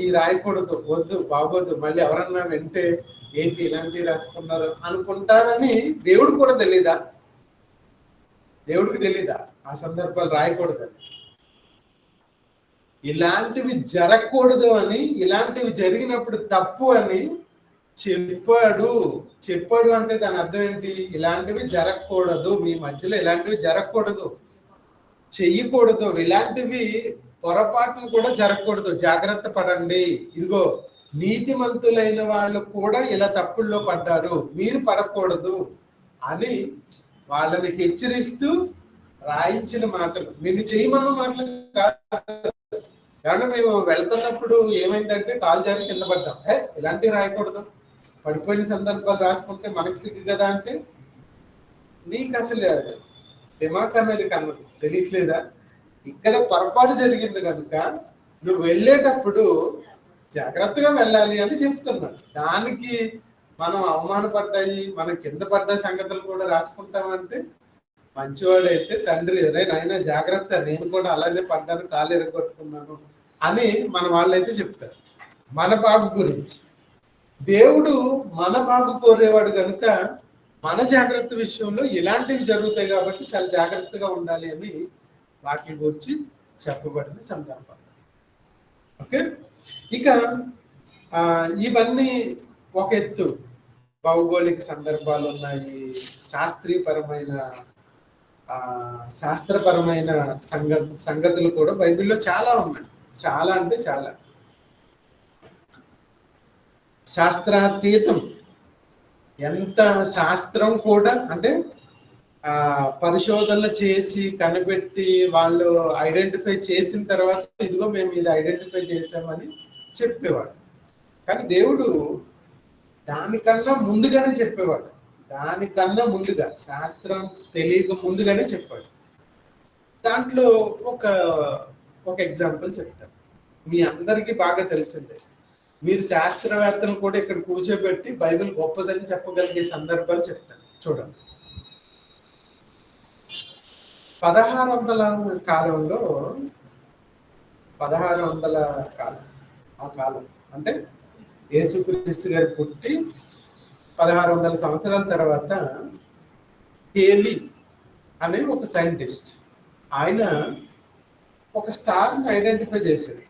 ఈ రాయకూడదు, వద్దు, బాగోదు, మళ్ళీ ఎవరన్నా వింటే ఏంటి ఇలాంటివి రాసుకున్నారు అనుకుంటారని దేవుడు కూడా తెలీదా? దేవుడికి తెలీదా ఆ సందర్భాలు రాయకూడదని? ఇలాంటివి జరగకూడదు అని, ఇలాంటివి జరిగినప్పుడు తప్పు అని చెప్పాడు అంటే దాని అర్థం ఏంటి? ఇలాంటివి జరగకూడదు, మీ మధ్యలో ఇలాంటివి జరగకూడదు, చెయ్యకూడదు, ఇలాంటివి పొరపాటును కూడా జరగకూడదు, జాగ్రత్త పడండి. ఇదిగో నీతిమంతులైన వాళ్ళు కూడా ఇలా తప్పుల్లో పడ్డారు, మీరు పడకూడదు అని వాళ్ళని హెచ్చరిస్తూ రాయించిన మాటలు, నిన్ను చేయమన్న మాటలు కాదు. కానీ మేము వెళ్తున్నప్పుడు ఏమైందంటే కాలు జారి కింద పడ్డాం, ఇలాంటివి రాయకూడదు, పడిపోయిన సందర్భాలు రాసుకుంటే మనకి సిగ్గు కదా అంటే, నీకు అసలు దిమాగ్ అనేది కన్నది తెలియట్లేదా? ఇక్కడ పొరపాటు జరిగింది కనుక నువ్వు వెళ్ళేటప్పుడు జాగ్రత్తగా వెళ్ళాలి అని చెప్తున్నాడు. దానికి మనం అవమానపడ్డాయి, మనం కింద పడ్డ సంగతులు కూడా రాసుకుంటామంటే, మంచివాడైతే తండ్రి రే నాయన జాగ్రత్త, నేను కూడా అలానే పడ్డాను, కాలు ఎరగొట్టుకున్నాను అని మన వాళ్ళైతే చెప్తారు మన బాగు గురించి. దేవుడు మన బాగు కోరేవాడు కనుక మన జాగ్రత్త విషయంలో ఇలాంటివి జరుగుతాయి కాబట్టి చాలా జాగ్రత్తగా ఉండాలి అని వాటి గురించి చెప్పబడిన సందర్భాలు. ఓకే, ఇక ఇవన్నీ ఒక ఎత్తు, భౌగోళిక సందర్భాలు ఉన్నాయి, శాస్త్రపరమైన సంగతులు కూడా బైబిల్లో చాలా ఉన్నాయి, చాలా అంటే చాలా. శాస్త్రాతీతం, ఎంత శాస్త్రం కూడా అంటే పరిశోధనలు చేసి కనిపెట్టి వాళ్ళు ఐడెంటిఫై చేసిన తర్వాత ఇదిగో మేము ఇది ఐడెంటిఫై చేసామని చెప్పేవాడు. కానీ దేవుడు దానికన్నా ముందుగానే చెప్పేవాడు, దానికన్నా ముందుగా, శాస్త్రం తెలియక ముందుగానే చెప్పాడు. దాంట్లో ఒక ఎగ్జాంపుల్ చెప్తాను, మీ అందరికీ బాగా తెలిసిందే. మీరు శాస్త్రవేత్తలు కూడా ఇక్కడ కూర్చోబెట్టి బైబిల్ గొప్పదని చెప్పగలిగే సందర్భాలు చెప్తాను. చూడండి, 1600 కాలంలో, 1600 కాలం, ఆ కాలం అంటే యేసుక్రీస్తు గారు పుట్టి 1600 సంవత్సరాల తర్వాత హేలీ అనే ఒక సైంటిస్ట్, ఆయన ఒక స్టార్ని ఐడెంటిఫై చేశాడు.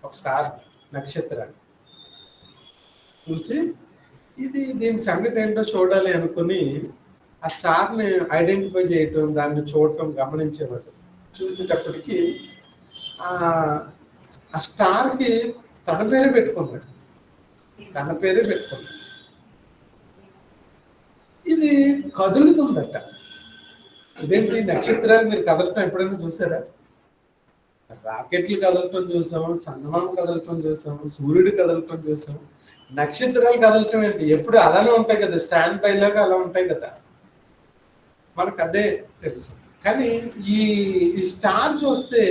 ఒక స్టార్, నక్షత్రాన్ని చూసి దీని సంగతి ఏంటో చూడాలి అనుకుని ఆ స్టార్ని ఐడెంటిఫై చేయటం, దాన్ని చూడటం గమనించేవాడు. చూసేటప్పటికి ఆ స్టార్కి తన పేరే పెట్టుకున్నాడు. ఇది కదులుతుందట. ఇదేంటి నక్షత్రాలు మీరు కదలటం ఎప్పుడైనా చూసారా? రాకెట్లు కదలటం చూసాము, చందమామ కదలటం చూసాము, సూర్యుడు కదలటం చూసాము, నక్షత్రాలు కదలటం ఏంటి? ఎప్పుడు అలానే ఉంటాయి కదా, స్టాండ్ బై లాగా అలా ఉంటాయి కదా, మనకు అదే తెలుసు. కానీ ఈ స్టార్ చూస్తే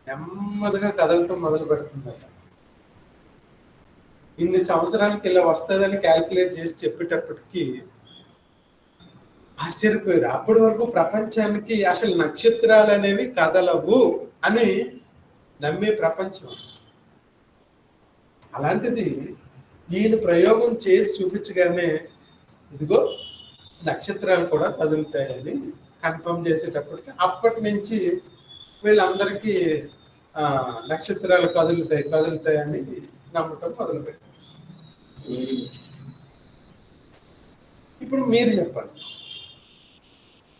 నెమ్మదిగా కదలటం మొదలు పెడుతుందట. ఇన్ని సంవత్సరాలకి ఇలా వస్తుందని క్యాల్కులేట్ చేసి చెప్పేటప్పటికి ఆశ్చర్యపోయారు. అప్పటి వరకు ప్రపంచానికి అసలు నక్షత్రాలు అనేవి కదలవు అని నమ్మే ప్రపంచం. అలాంటిది ఈయన ప్రయోగం చేసి చూపించగానే ఇదిగో నక్షత్రాలు కూడా కదులుతాయని కన్ఫర్మ్ చేసేటప్పటికి అప్పటి నుంచి వీళ్ళందరికీ నక్షత్రాలు కదులుతాయని నమ్మటం మొదలుపెట్టారు. ఇప్పుడు మీరు చెప్పండి.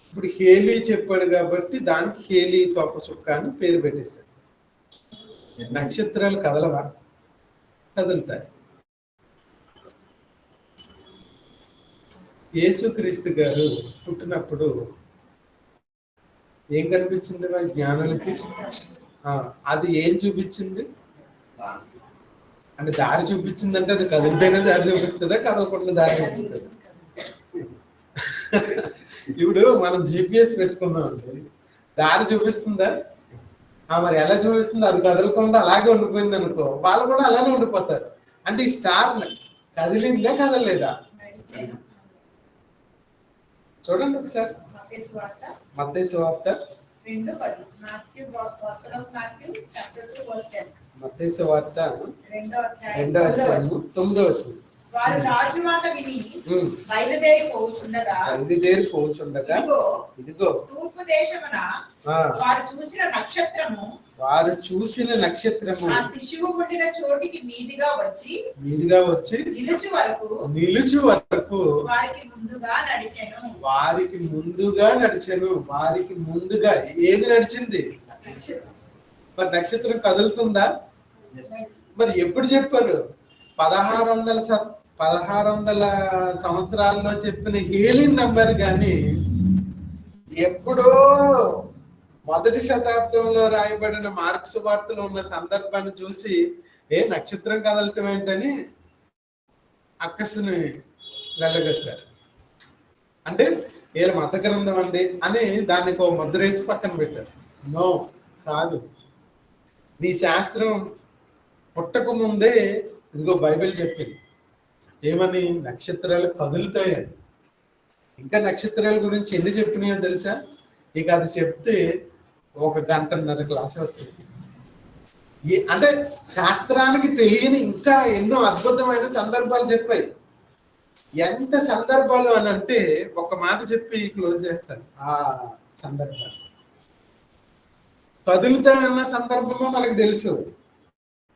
ఇప్పుడు హేలీ చెప్పాడు కాబట్టి దానికి హేలీ తోక చుక్క అని పేరు పెట్టేశారు. నక్షత్రాలు కదలవా? కదులుతాయి. యేసుక్రీస్తు గారు పుట్టినప్పుడు ఏం కనిపించింది వాళ్ళ జ్ఞానులకి? అది ఏం చూపించింది అంటే దారి చూపించిందంటే అది కదిలితేనే దారి చూపిస్తుందా, కదలకుండా దారి చూపిస్తుందా? ఇప్పుడు మనం జిపిఎస్ పెట్టుకున్నాం అంటే దారి చూపిస్తుందా? మరి ఎలా చూపిస్తుంది? అది కదలకుండా అలాగే ఉండిపోయింది అనుకో, వాళ్ళు కూడా అలానే ఉండిపోతారు. అంటే ఈ స్టార్ కదిలిందా కదలలేదా? చూడండి ఒకసారి మత్తయి సువార్త మత్తయి సువార్త 2వ అధ్యాయము 9వ వచనం. వారు రాజు మాట విని బయలుదేరి పోవుచుండగా ఇదిగో తూర్పు దేశమున వారు చూసిన నక్షత్రము ఆ శిశువు పుట్టిన చోటికి మీదిగా వచ్చి నిలుచు వరకు వారికి ముందుగా నడిచెను. ఏది నడిచింది? మరి నక్షత్రం కదులుతుందా? మరి ఎప్పుడు చెప్పారు? 1600 సంవత్సరాల్లో చెప్పిన హేలిని నమ్మారు. కానీ ఎప్పుడో మొదటి శతాబ్దంలో రాయబడిన మార్క్స్ వార్తలో ఉన్న సందర్భాన్ని చూసి నక్షత్రం కదలటం ఏంటని అక్కసుని వెళ్ళగట్టారు. అంటే వీళ్ళ మత గ్రంథం అండి అని దానికి ఒక ముద్ర వేసి పక్కన పెట్టారు. నో, కాదు. నీ శాస్త్రం పుట్టక ముందే ఇదిగో బైబిల్ చెప్పింది ఏమని? నక్షత్రాలు కదులుతాయని. ఇంకా నక్షత్రాల గురించి ఎన్ని చెప్పినాయో తెలుసా? ఇక అది చెప్తే 1 గంటన్నర క్లాస్ అవుతుంది. అంటే శాస్త్రానికి తెలియని ఇంకా ఎన్నో అద్భుతమైన సందర్భాలు చెప్పాయి. ఎంత సందర్భాలు అని అంటే ఒక మాట చెప్పి క్లోజ్ చేస్తాను. ఆ సందర్భాలు కదులుతాయన్న సందర్భము మనకు తెలుసు.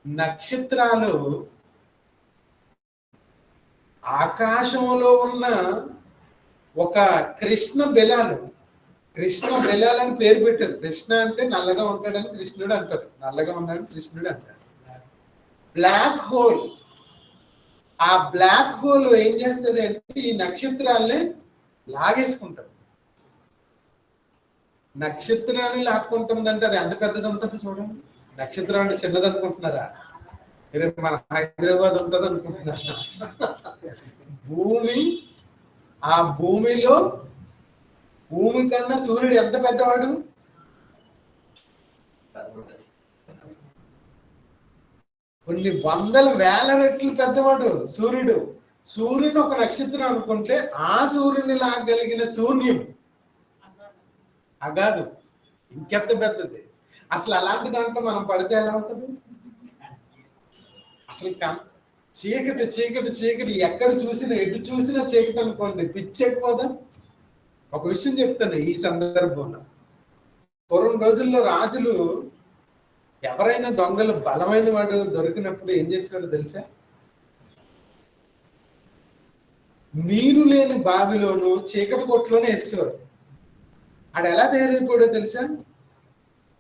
నక్షత్రాలు ఆకాశంలో ఉన్న ఒక కృష్ణ బెలాలని పేరు పెట్టారు. కృష్ణ అంటే నల్లగా ఉంటాడని కృష్ణుడు అంటారు, నల్లగా ఉన్నాడని కృష్ణుడు అంటారు. బ్లాక్ హోల్, ఆ బ్లాక్ హోల్ ఏం చేస్తుంది అంటే ఈ నక్షత్రాల్ని లాగేసుకుంటారు. నక్షత్రాన్ని లాక్కుంటుంది అంటే అది ఎంత పెద్దది ఉంటుంది చూడండి. నక్షత్రం అంటే చిన్నది అనుకుంటున్నారా? ఇది మన హైదరాబాద్ ఉంటుంది అనుకుంటున్నారా? ఆ భూమిలో భూమి కన్నా సూర్యుడు ఎంత పెద్దవాడు? కొన్ని వందల వేల రెట్లు పెద్దవాడు సూర్యుడు. సూర్యుని ఒక నక్షత్రం అనుకుంటే ఆ సూర్యుని లాగలిగిన శూన్యం అగాదు ఇంకెంత పెద్దది. అసలు అలాంటి దాంట్లో మనం పడితే ఎలా ఉంటుంది? అసలు చీకటి చీకటి చీకటి, ఎక్కడ చూసినా ఎటు చూసినా చీకటి అనుకోండి, పిచ్చెక్కిపోదా? ఒక విషయం చెప్తాను ఈ సందర్భంలో. పూర్వం రోజుల్లో రాజులు ఎవరైనా దొంగలు బలమైన వాడు దొరికినప్పుడు ఏం చేసేవారు తెలుసా? నీరు లేని బావిలోను చీకటి కొట్టులోనే వేసేవారు. ఆడు ఎలా తయారైపోయాడో తెలుసా?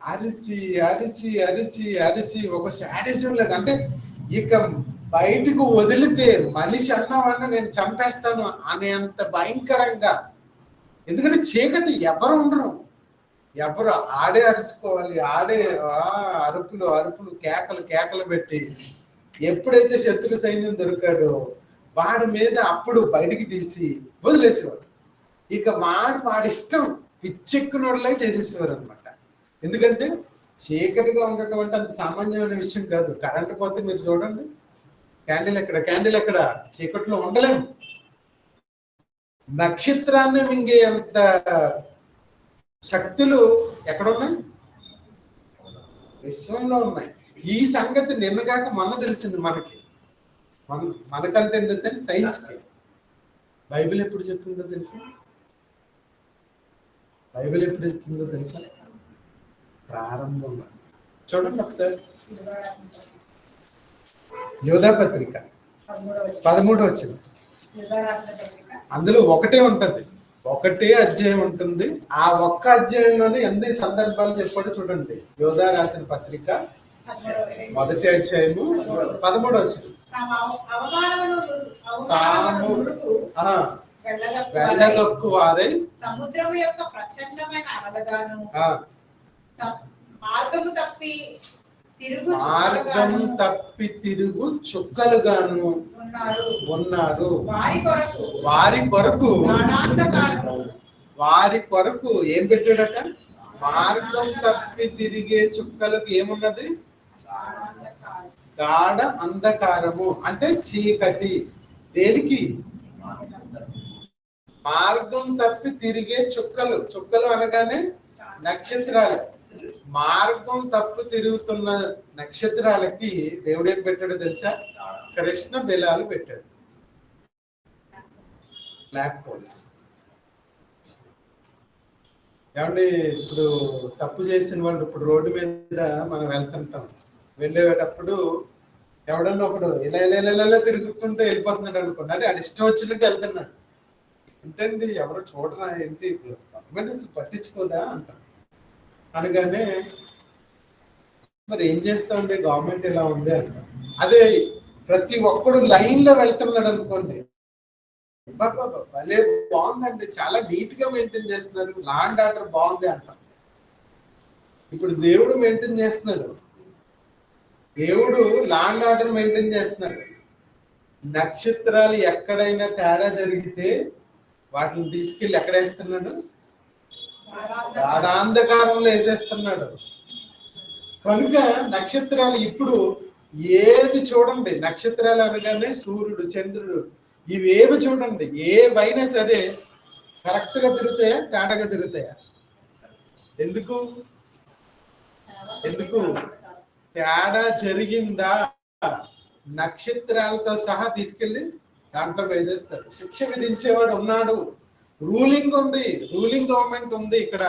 అరిసి అరిసి అరిసి అరిసి ఒక శాడిజం లాగా. అంటే ఇక బయటకు వదిలితే మనిషి అన్నవాడిని నేను చంపేస్తాను అనేంత భయంకరంగా. ఎందుకంటే చీకటి ఎవరు ఉండరు, ఎవరు ఆడే అరుచుకోవాలి, ఆడే అరుపులు అరుపులు కేకలు కేకలు పెట్టి ఎప్పుడైతే శత్రు సైన్యం దొరికాడో వాడి మీద అప్పుడు బయటికి తీసి వదిలేసేవాడు. ఇక వాడిష్టం పిచ్చెక్కునోళ్ళే చేసేసేవారు అనమాట. ఎందుకంటే చీకటిగా ఉండటం అంటే అంత సామాన్యమైన విషయం కాదు. కరెంటు పోతే మీరు చూడండి, క్యాండిల్ ఎక్కడ చీకట్లో ఉండలేము. నక్షత్రాన్ని మింగే అంత శక్తులు ఎక్కడున్నాయి? విశ్వంలో ఉన్నాయి. ఈ సంగతి నిన్నగాక మొన్న తెలిసింది మనకి. మనకంటే ఏం తెలుసు? సైన్స్కి. బైబిల్ ఎప్పుడు చెప్పిందో తెలుసా? బైబిల్ ఎప్పుడు చెప్పిందో తెలుసా? ప్రారంభంలో. చూడండి ఒకసారి, యోధా పత్రిక 13వ వచనం. అందులో ఒకటే ఉంటది, ఒకటే అధ్యాయం ఉంటుంది. ఆ ఒక్క అధ్యాయంలోనే ఎన్ని సందర్భాలు చెప్పాడో చూడండి. యోధా రాసిన పత్రిక 1వ అధ్యాయము 13వ వచనం. తాము వెళ్ళగక్కు వారై సముద్రము యొక్క ప్రచండమైన అలలుగాను మార్గము తప్పి తిరుగు చుక్కలుగాను ఉన్నారు. వారి కొరకు ఏం పెట్టాడట? మార్గం తప్పి తిరిగే చుక్కలకు ఏమున్నది? గాఢ అంధకారము, అంటే చీకటి. దేనికి? మార్గం తప్పి తిరిగే చుక్కలు. చుక్కలు అనగానే నక్షత్రాలు. మార్గం తప్పు తిరుగుతున్న నక్షత్రాలకి దేవుడు ఏం పెట్టాడో తెలుసా? కృష్ణ బిలాలు పెట్టాడు, బ్లాక్ హోల్స్. ఏమండి, ఇప్పుడు తప్పు చేసిన వాళ్ళు ఇప్పుడు రోడ్డు మీద మనం వెళ్తుంటాం. వెళ్ళేటప్పుడు ఎవడన్నా ఒకడు ఇలా ఇలా ఇలా తిరుగుతుంటే వెళ్ళిపోతున్నాడు అనుకోండి. అంటే అది ఇష్టం వచ్చినట్టు వెళ్తున్నాడు. ఏంటండి, ఎవరో చూడరా, ఏంటి గవర్నమెంట్ అసలు పట్టించుకోదా అంటాం. అనగానే మరి ఏం చేస్తామండి, గవర్నమెంట్ ఇలా ఉంది అంటాం. అదే ప్రతి ఒక్కడు లైన్ లో వెళ్తున్నాడు అనుకోండి, భలే బాగుందండి, చాలా నీట్ గా మెయింటైన్ చేస్తున్నారు, లా అండ్ ఆర్డర్ బాగుంది అంటాం. ఇప్పుడు దేవుడు మెయింటైన్ చేస్తున్నాడు. దేవుడు లా అండ్ ఆర్డర్ మెయింటైన్ చేస్తున్నాడు. నక్షత్రాలు ఎక్కడైనా తేడా జరిగితే వాటిని తీసుకెళ్ళి ఎక్కడ వేస్తున్నాడు? గాఢాంధకారంలో వేసేస్తున్నాడు. కనుక నక్షత్రాలు ఇప్పుడు ఏది చూడండి, నక్షత్రాలు అనగానే సూర్యుడు, చంద్రుడు, ఇవేవి చూడండి, ఏవైనా సరే కరెక్ట్ గా తిరుగుతాయా, తేడాగా తిరుగుతాయా? ఎందుకు? తేడా జరిగిందా నక్షత్రాలతో సహా తీసుకెళ్లి దాంట్లో వేసేస్తాడు. శిక్ష విధించేవాడు ఉన్నాడు. రూలింగ్ ఉంది, రూలింగ్ గవర్నమెంట్ ఉంది. ఇక్కడ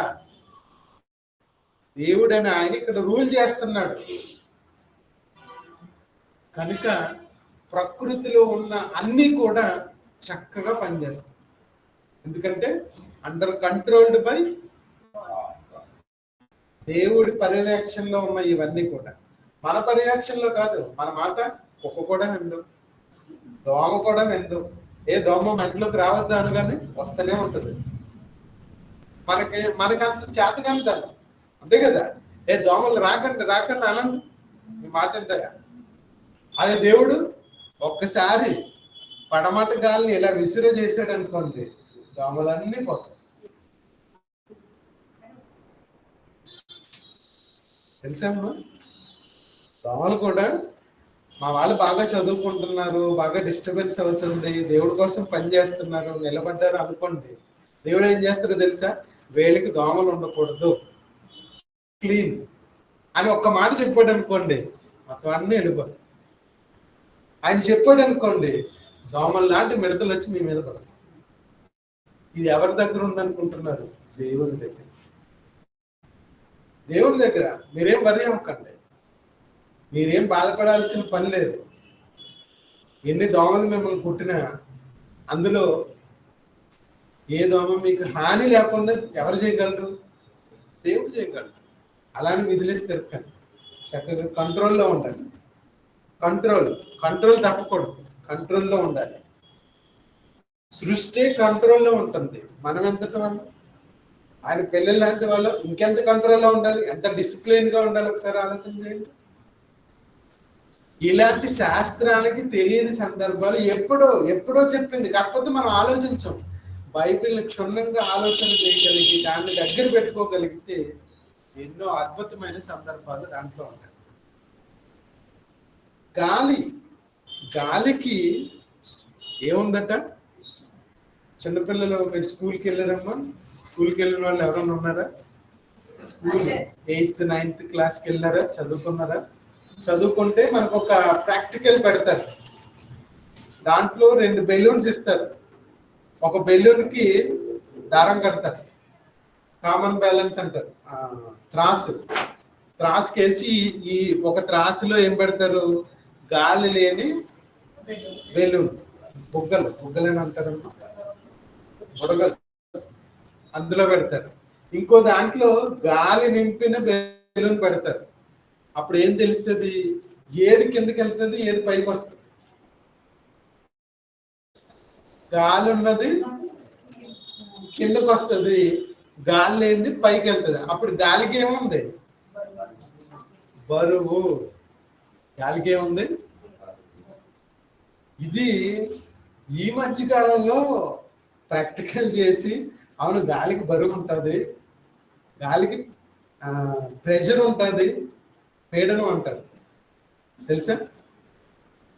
దేవుడని ఆయన ఇక్కడ రూల్ చేస్తున్నాడు. కనుక ప్రకృతిలో ఉన్న అన్ని కూడా చక్కగా పనిచేస్తాయి. ఎందుకంటే అండర్ కంట్రోల్డ్ బై దేవుడి పర్యవేక్షణలో ఉన్న ఇవన్నీ కూడా. మన పర్యవేక్షణలో కాదు. మన మాట కుక్క కూడా విందు, దోమ కూడా విందు. దోమ మెంట్లోకి రావద్దా అనగానే వస్తూనే ఉంటది. మనకంత చేతకంటాను, అంతే కదా. దోమలు రాకండి అనండి, మీ మాట ఉంటాయా? అదే దేవుడు ఒక్కసారి పడమట గాలిని ఇలా విసిర చేశాడు అనుకోండి, దోమలన్నీ పోతాయి. తెలుసమ్మా, దోమలు కూడా మా వాళ్ళు బాగా చదువుకుంటున్నారు, బాగా డిస్టర్బెన్స్ అవుతుంది, దేవుడి కోసం పని చేస్తున్నారు, నిలబడ్డారు అనుకోండి, దేవుడు ఏం చేస్తాడో తెలుసా? వేలికి దోమలు ఉండకూడదు, క్లీన్ అని ఒక్క మాట చెప్పాడు అనుకోండి, మొత్తం అన్నీ వెళ్ళిపోతాయి. ఆయన చెప్పాడు అనుకోండి, దోమలు లాంటి మిడతలు వచ్చి మీ మీద పడతాయి. ఇది ఎవరి దగ్గర ఉందనుకుంటున్నారు? దేవుని దగ్గర. దేవుడి దగ్గర మీరేం వరి అవ్వకండి, మీరేం బాధపడాల్సిన పని లేదు. ఎన్ని దోమలు మిమ్మల్ని కుట్టినా అందులో ఏ దోమ మీకు హాని లేకుండా ఎవరు చేయగలరు? దేవుడు చేయగలరు. అలానే విదిలేసి తిరగండి, చక్కగా కంట్రోల్లో ఉండాలి. కంట్రోల్ తప్పకూడదు, కంట్రోల్లో ఉండాలి. సృష్టి కంట్రోల్లో ఉంటుంది. మనం ఎంతటి వాళ్ళు? ఆయన పిల్లలు లాంటి వాళ్ళు ఇంకెంత కంట్రోల్లో ఉండాలి, ఎంత డిసిప్లిన్ గా ఉండాలి, ఒకసారి ఆలోచన చేయండి. ఇలాంటి శాస్త్రానికి తెలియని సందర్భాలు ఎప్పుడో చెప్పింది, కాకపోతే మనం ఆలోచించాం. బైబిల్ని క్షుణ్ణంగా ఆలోచన చేయగలిగి దాన్ని దగ్గర పెట్టుకోగలిగితే ఎన్నో అద్భుతమైన సందర్భాలు దాంట్లో ఉంటాయి. గాలికి ఏముందట? చిన్నపిల్లలు మీరు స్కూల్కి వెళ్ళారమ్మా? స్కూల్కి వెళ్ళిన వాళ్ళు ఎవరైనా ఉన్నారా? స్కూల్ 8th 9th క్లాస్కి వెళ్ళారా? చదువుకున్నారా? చదువుకుంటే మనకు ఒక ప్రాక్టికల్ పెడతారు. దాంట్లో 2 బెలూన్స్ ఇస్తారు. ఒక బెలూన్కి దారం కడతారు, కామన్ బ్యాలెన్స్ అంటారు. త్రాసుకి వేసి ఈ ఒక త్రాసులో ఏం పెడతారు? గాలి లేని బెలూన్, బుగ్గలని అంటారమ్మా, బుడగలు, అందులో పెడతారు. ఇంకో దాంట్లో గాలి నింపిన బెలూన్ పెడతారు. అప్పుడు ఏం తెలుస్తుంది? ఏది కిందకి వెళ్తుంది, ఏది పైకి వస్తుంది? గాలి ఉన్నది కిందకు వస్తుంది, గాలి లేనిది పైకి వెళ్తుంది. అప్పుడు గాలికి ఏముంది? బరువు. గాలికి ఏముంది? ఇది ఈ మధ్య కాలంలో ప్రాక్టికల్ చేసి, అవును గాలికి బరువు ఉంటుంది, గాలికి ప్రెషర్ ఉంటుంది, పీడనం అంటారు. తెలుసా?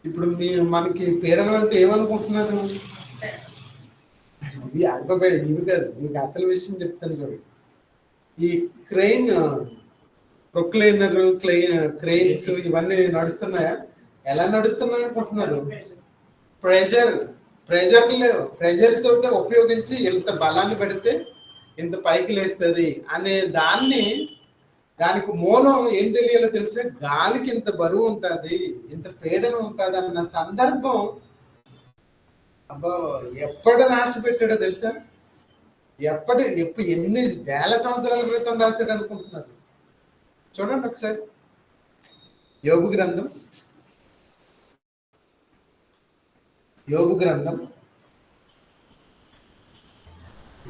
ఇప్పుడు మనకి పీడనం అంటే ఏమనుకుంటున్నారు? ఇవి ఆల్ఫాబెట్, ఇవి కాదు. మీకు అసలు విషయం చెప్తాను చూడండి. ఈ ప్రొక్లైనర్, క్రెయిన్స్ ఇవన్నీ నడుస్తున్నాయా? ఎలా నడుస్తున్నాయి అనుకుంటున్నారు? ప్రెషర్ తోటి ఉపయోగించి ఇంత బలాన్ని పెడితే ఇంత పైకి లేస్తుంది అనే దానికి మూలం ఏం తెలియాలో తెలిసే, గాలికి ఇంత బరువు ఉంటుంది, ఇంత పీడనం ఉంటుంది అన్న సందర్భం అబ్బా ఎప్పుడు రాసి పెట్టాడో తెలుసా? ఎప్పుడు ఎన్ని వేల సంవత్సరాల క్రితం రాశాడు అనుకుంటున్నారు? చూడండి ఒకసారి. యోబు గ్రంథం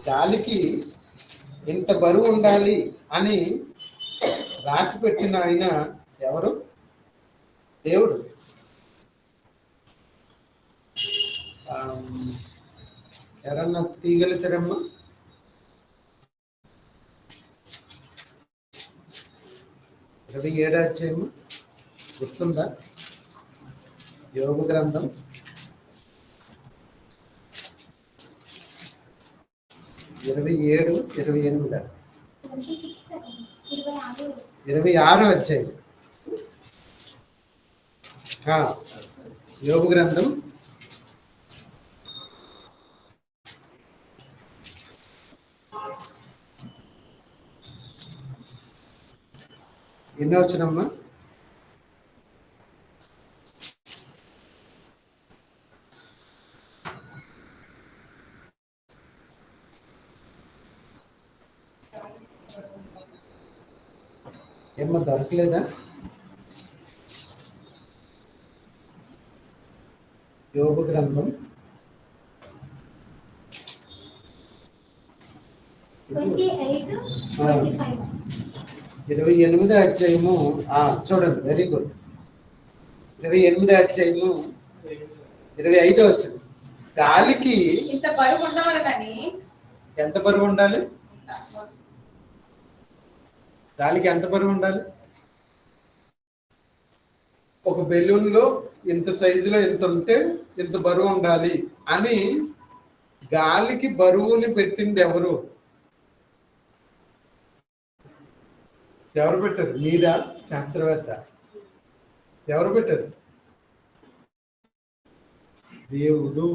గాలికి ఇంత బరువు ఉండాలి అని రాసి పెట్టిన ఆయన ఎవరు? దేవుడు. ఎవరన్నా తీయగలుగుతారమ్మా? ఇరవై 7వ అధ్యాయము గుర్తుందా? యోబు గ్రంథం 27, 28, 26వ అధ్యాయం. యోబు గ్రంథం 8వ వచనమ్మా. ఏమో దొరకలేదా? యోబు గ్రంథం 28వ అధ్యాయము. చూడండి, వెరీ గుడ్. 28వ అధ్యాయము 25వ వచనం. గాలికి ఇంత బరువు ఉండవలనని. ఎంత బరువు ఉండాలి? గాలికి ఎంత బరువు ఉండాలి? ఒక బెలూన్ లో ఇంత సైజులో ఇంత ఉంటే ఇంత బరువు ఉండాలి అని గాలికి బరువుని పెట్టింది ఎవరు? ఎవరు పెట్టారు? మీరా? శాస్త్రవేత్త? ఎవరు పెట్టారు? దేవుడు.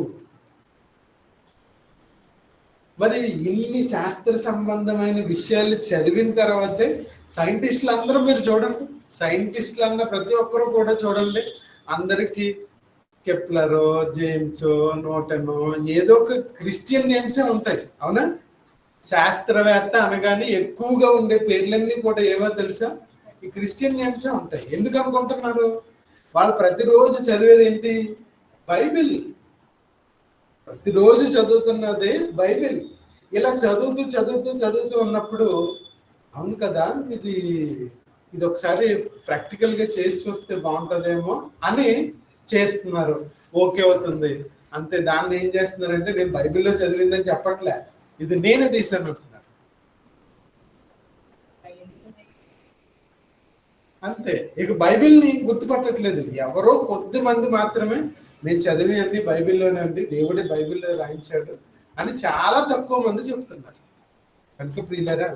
మరి ఇన్ని శాస్త్ర సంబంధమైన విషయాలు చదివిన తర్వాతే సైంటిస్టులు అందరూ, మీరు చూడండి, సైంటిస్టులు అన్న ప్రతి ఒక్కరు కూడా చూడండి, అందరికి కెప్లరో, జేమ్స్, న్యూటన్, ఏదో ఒక క్రిస్టియన్ నేమ్సే ఉంటాయి. అవునా? శాస్త్రవేత్త అనగానే ఎక్కువగా ఉండే పేర్లన్నీ కూడా ఏవో తెలుసా? ఈ క్రిస్టియన్ నేమ్సే ఉంటాయి. ఎందుకు అనుకుంటున్నారు? వాళ్ళు ప్రతిరోజు చదివేది ఏంటి? బైబిల్. ప్రతిరోజు చదువుతున్నదే బైబిల్. ఇలా చదువుతూ ఉన్నప్పుడు అవును కదా, ఇది ఒకసారి ప్రాక్టికల్ గా చేసి చూస్తే బాగుంటుందేమో అని చేస్తున్నారు. ఓకే అవుతుంది అంతే. దాన్ని ఏం చేస్తున్నారంటే, నేను బైబిల్లో చదివిందని చెప్పట్లే, ఇది నేనే తీసాను అంటున్నారు. అంతే. ఇక బైబిల్ని గుర్తుపట్టట్లేదు. ఎవరో కొద్ది మంది మాత్రమే మేము చదివి అన్ని బైబిల్లోనే అండి, దేవుడి బైబిల్లో రాయించాడు అని చాలా తక్కువ మంది చెప్తున్నారు. కనుక ప్రియులారా,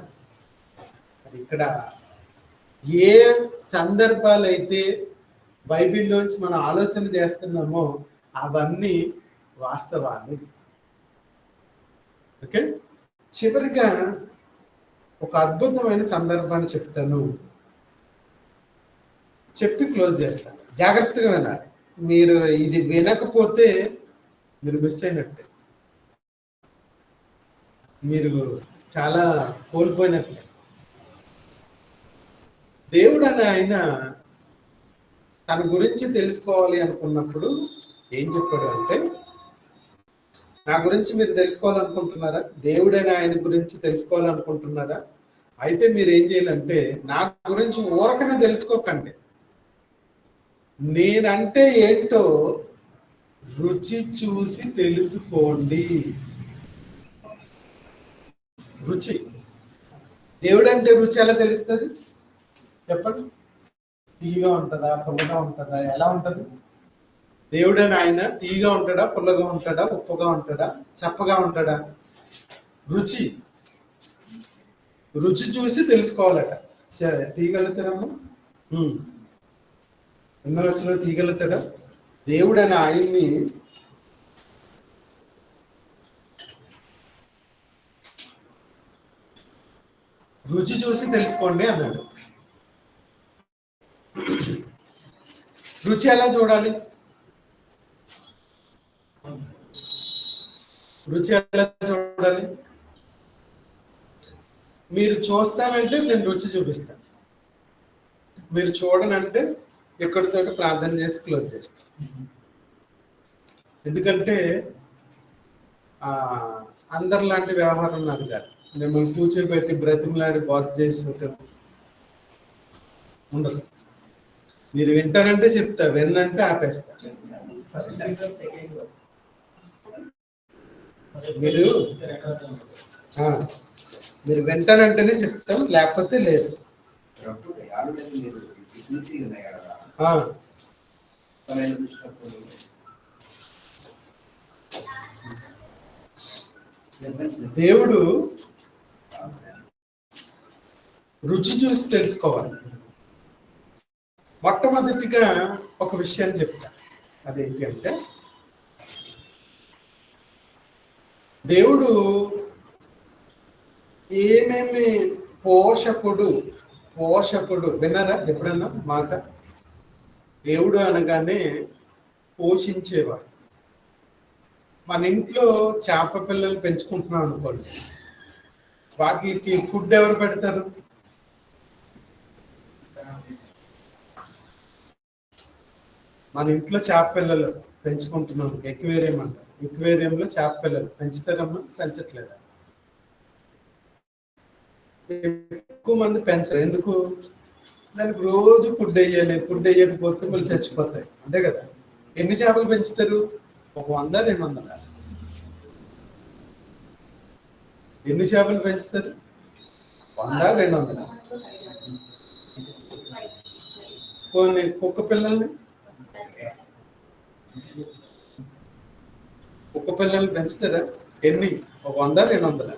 ఇక్కడ ఏ సందర్భాలైతే బైబిల్లోంచి మనం ఆలోచన చేస్తున్నామో అవన్నీ వాస్తవాలు. ఓకే, చివరిగా ఒక అద్భుతమైన సందర్భాన్ని చెప్తాను, చెప్పి క్లోజ్ చేస్తాను. జాగ్రత్తగా వినాలి. మీరు ఇది వినకపోతే మీరు మిస్ అయినట్టే, మీరు చాలా కోల్పోయినట్లే. దేవుడు అని ఆయన తన గురించి తెలుసుకోవాలి అనుకున్నప్పుడు ఏం చెప్పాడు అంటే, నా గురించి మీరు తెలుసుకోవాలనుకుంటున్నారా? దేవుడని ఆయన గురించి తెలుసుకోవాలనుకుంటున్నారా? అయితే మీరు ఏం చేయాలంటే, నా గురించి ఊరకనే తెలుసుకోకండి, నేనంటే ఏంటో రుచి చూసి తెలుసుకోండి. రుచి, దేవుడంటే రుచి ఎలా తెలుస్తుంది చెప్పండి? తీయగా ఉంటుందా, పుల్లగా ఉంటుందా, ఎలా ఉంటుంది? దేవుడని ఆయన తీయగా ఉంటాడా, పుల్లగా ఉంటాడా, ఉప్పుగా ఉంటాడా, చప్పగా ఉంటాడా? రుచి, రుచి చూసి తెలుసుకోవాలట. తీయగలుగుతారమ్మా? ఎన్నో వచ్చిన తీయగలుగుతారా? దేవుడని ఆయన్ని రుచి చూసి తెలుసుకోండి అన్నాడు. రుచి ఎలా చూడాలి? రుచి ఎలా చూడాలి? మీరు చూస్తానంటే నేను రుచి చూపిస్తాను, మీరు చూడనంటే ఎక్కడితో ప్రార్థన చేసి క్లోజ్ చేస్తాను. ఎందుకంటే అందరిలాంటి వ్యవహారం నాది కాదు. మిమ్మల్ని కూర్చోబెట్టి బ్రతిమలాడి బాధ చేసి ఉండదు. మీరు వింటారంటే చెప్తా, విన్నంటే ఆపేస్తా. మీరు వింటానంటేనే చెప్తాం, లేకపోతే లేదు. దేవుడు రుచి చూసి తెలుసుకోవాలి. మొట్టమొదటిగా ఒక విషయాన్ని చెప్తా, అదేంటి అంటే, దేవుడు ఏమేమి పోషకుడు విన్నారా ఎప్పుడన్నా మాట? దేవుడు అనగానే పోషించేవాడు. మన ఇంట్లో చేప పిల్లలు పెంచుకుంటున్నాం అనుకోండి, వాటికి ఫుడ్ ఎవరు పెడతారు? మన ఇంట్లో చేప పిల్లలు పెంచుకుంటున్నాం, ఎక్వేరియం అంటారు. ఎక్వేరియంలో చేప పిల్లలు పెంచుతారమ్మా? పెంచట్లేదా? ఎక్కువ మంది పెంచరు. ఎందుకు? దానికి రోజు ఫుడ్ వేయాలి, ఫుడ్ వేయకపోతే మళ్ళీ చచ్చిపోతాయి, అంతే కదా. ఎన్ని చేపలు పెంచుతారు? 100, 200? ఎన్ని చేపలు పెంచుతారు? 100, 200? కొన్ని కుక్క పిల్లల్ని పెంచుతారా? ఎన్ని? 100, 200?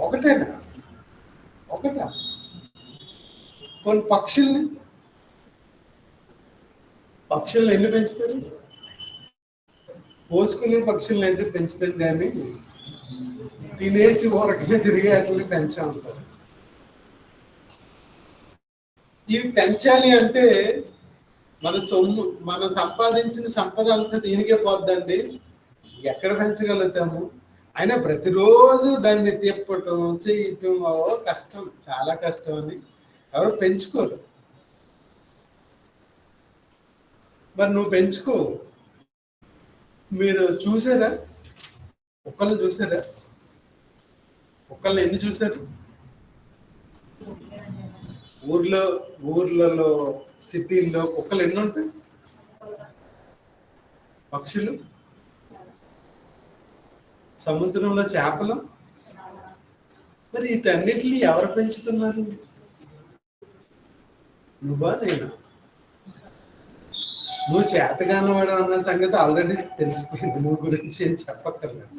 ఒకటేనా? కొన్ని పక్షుల్ని ఎన్ని పెంచుతారు? పోసుకునే పక్షుల్ని అయితే పెంచుతాం, కానీ తినేసి ఊరకనే తిరిగి అట్లని పెంచామంటారు. ఇవి పెంచాలి అంటే మనం సంపాదించిన సంపద అంతా దీనికే పోద్దండి. ఎక్కడ పెంచగలుగుతాము? అయినా ప్రతిరోజు దాన్ని తిప్పటం చేయటం కష్టం, చాలా కష్టం అని ఎవరు పెంచుకోరు. మరి నువ్వు పెంచుకో. మీరు చూసారా? కుక్కల్ని చూసారా? కుక్కల్ని ఎన్ని చూసారు? ఊర్లలో సిటీల్లో కుక్కలు ఎన్ని ఉంటాయి? పక్షులు, సముద్రంలో చేపలు. మరి వీటన్నిటిని ఎవరు పెంచుతున్నారు? నువ్వా నేనా? నువ్వు చేతగానవాడు అన్న సంగతి ఆల్రెడీ తెలిసిపోయింది, నువ్వు గురించి ఏం చెప్పక్కర్లేదు.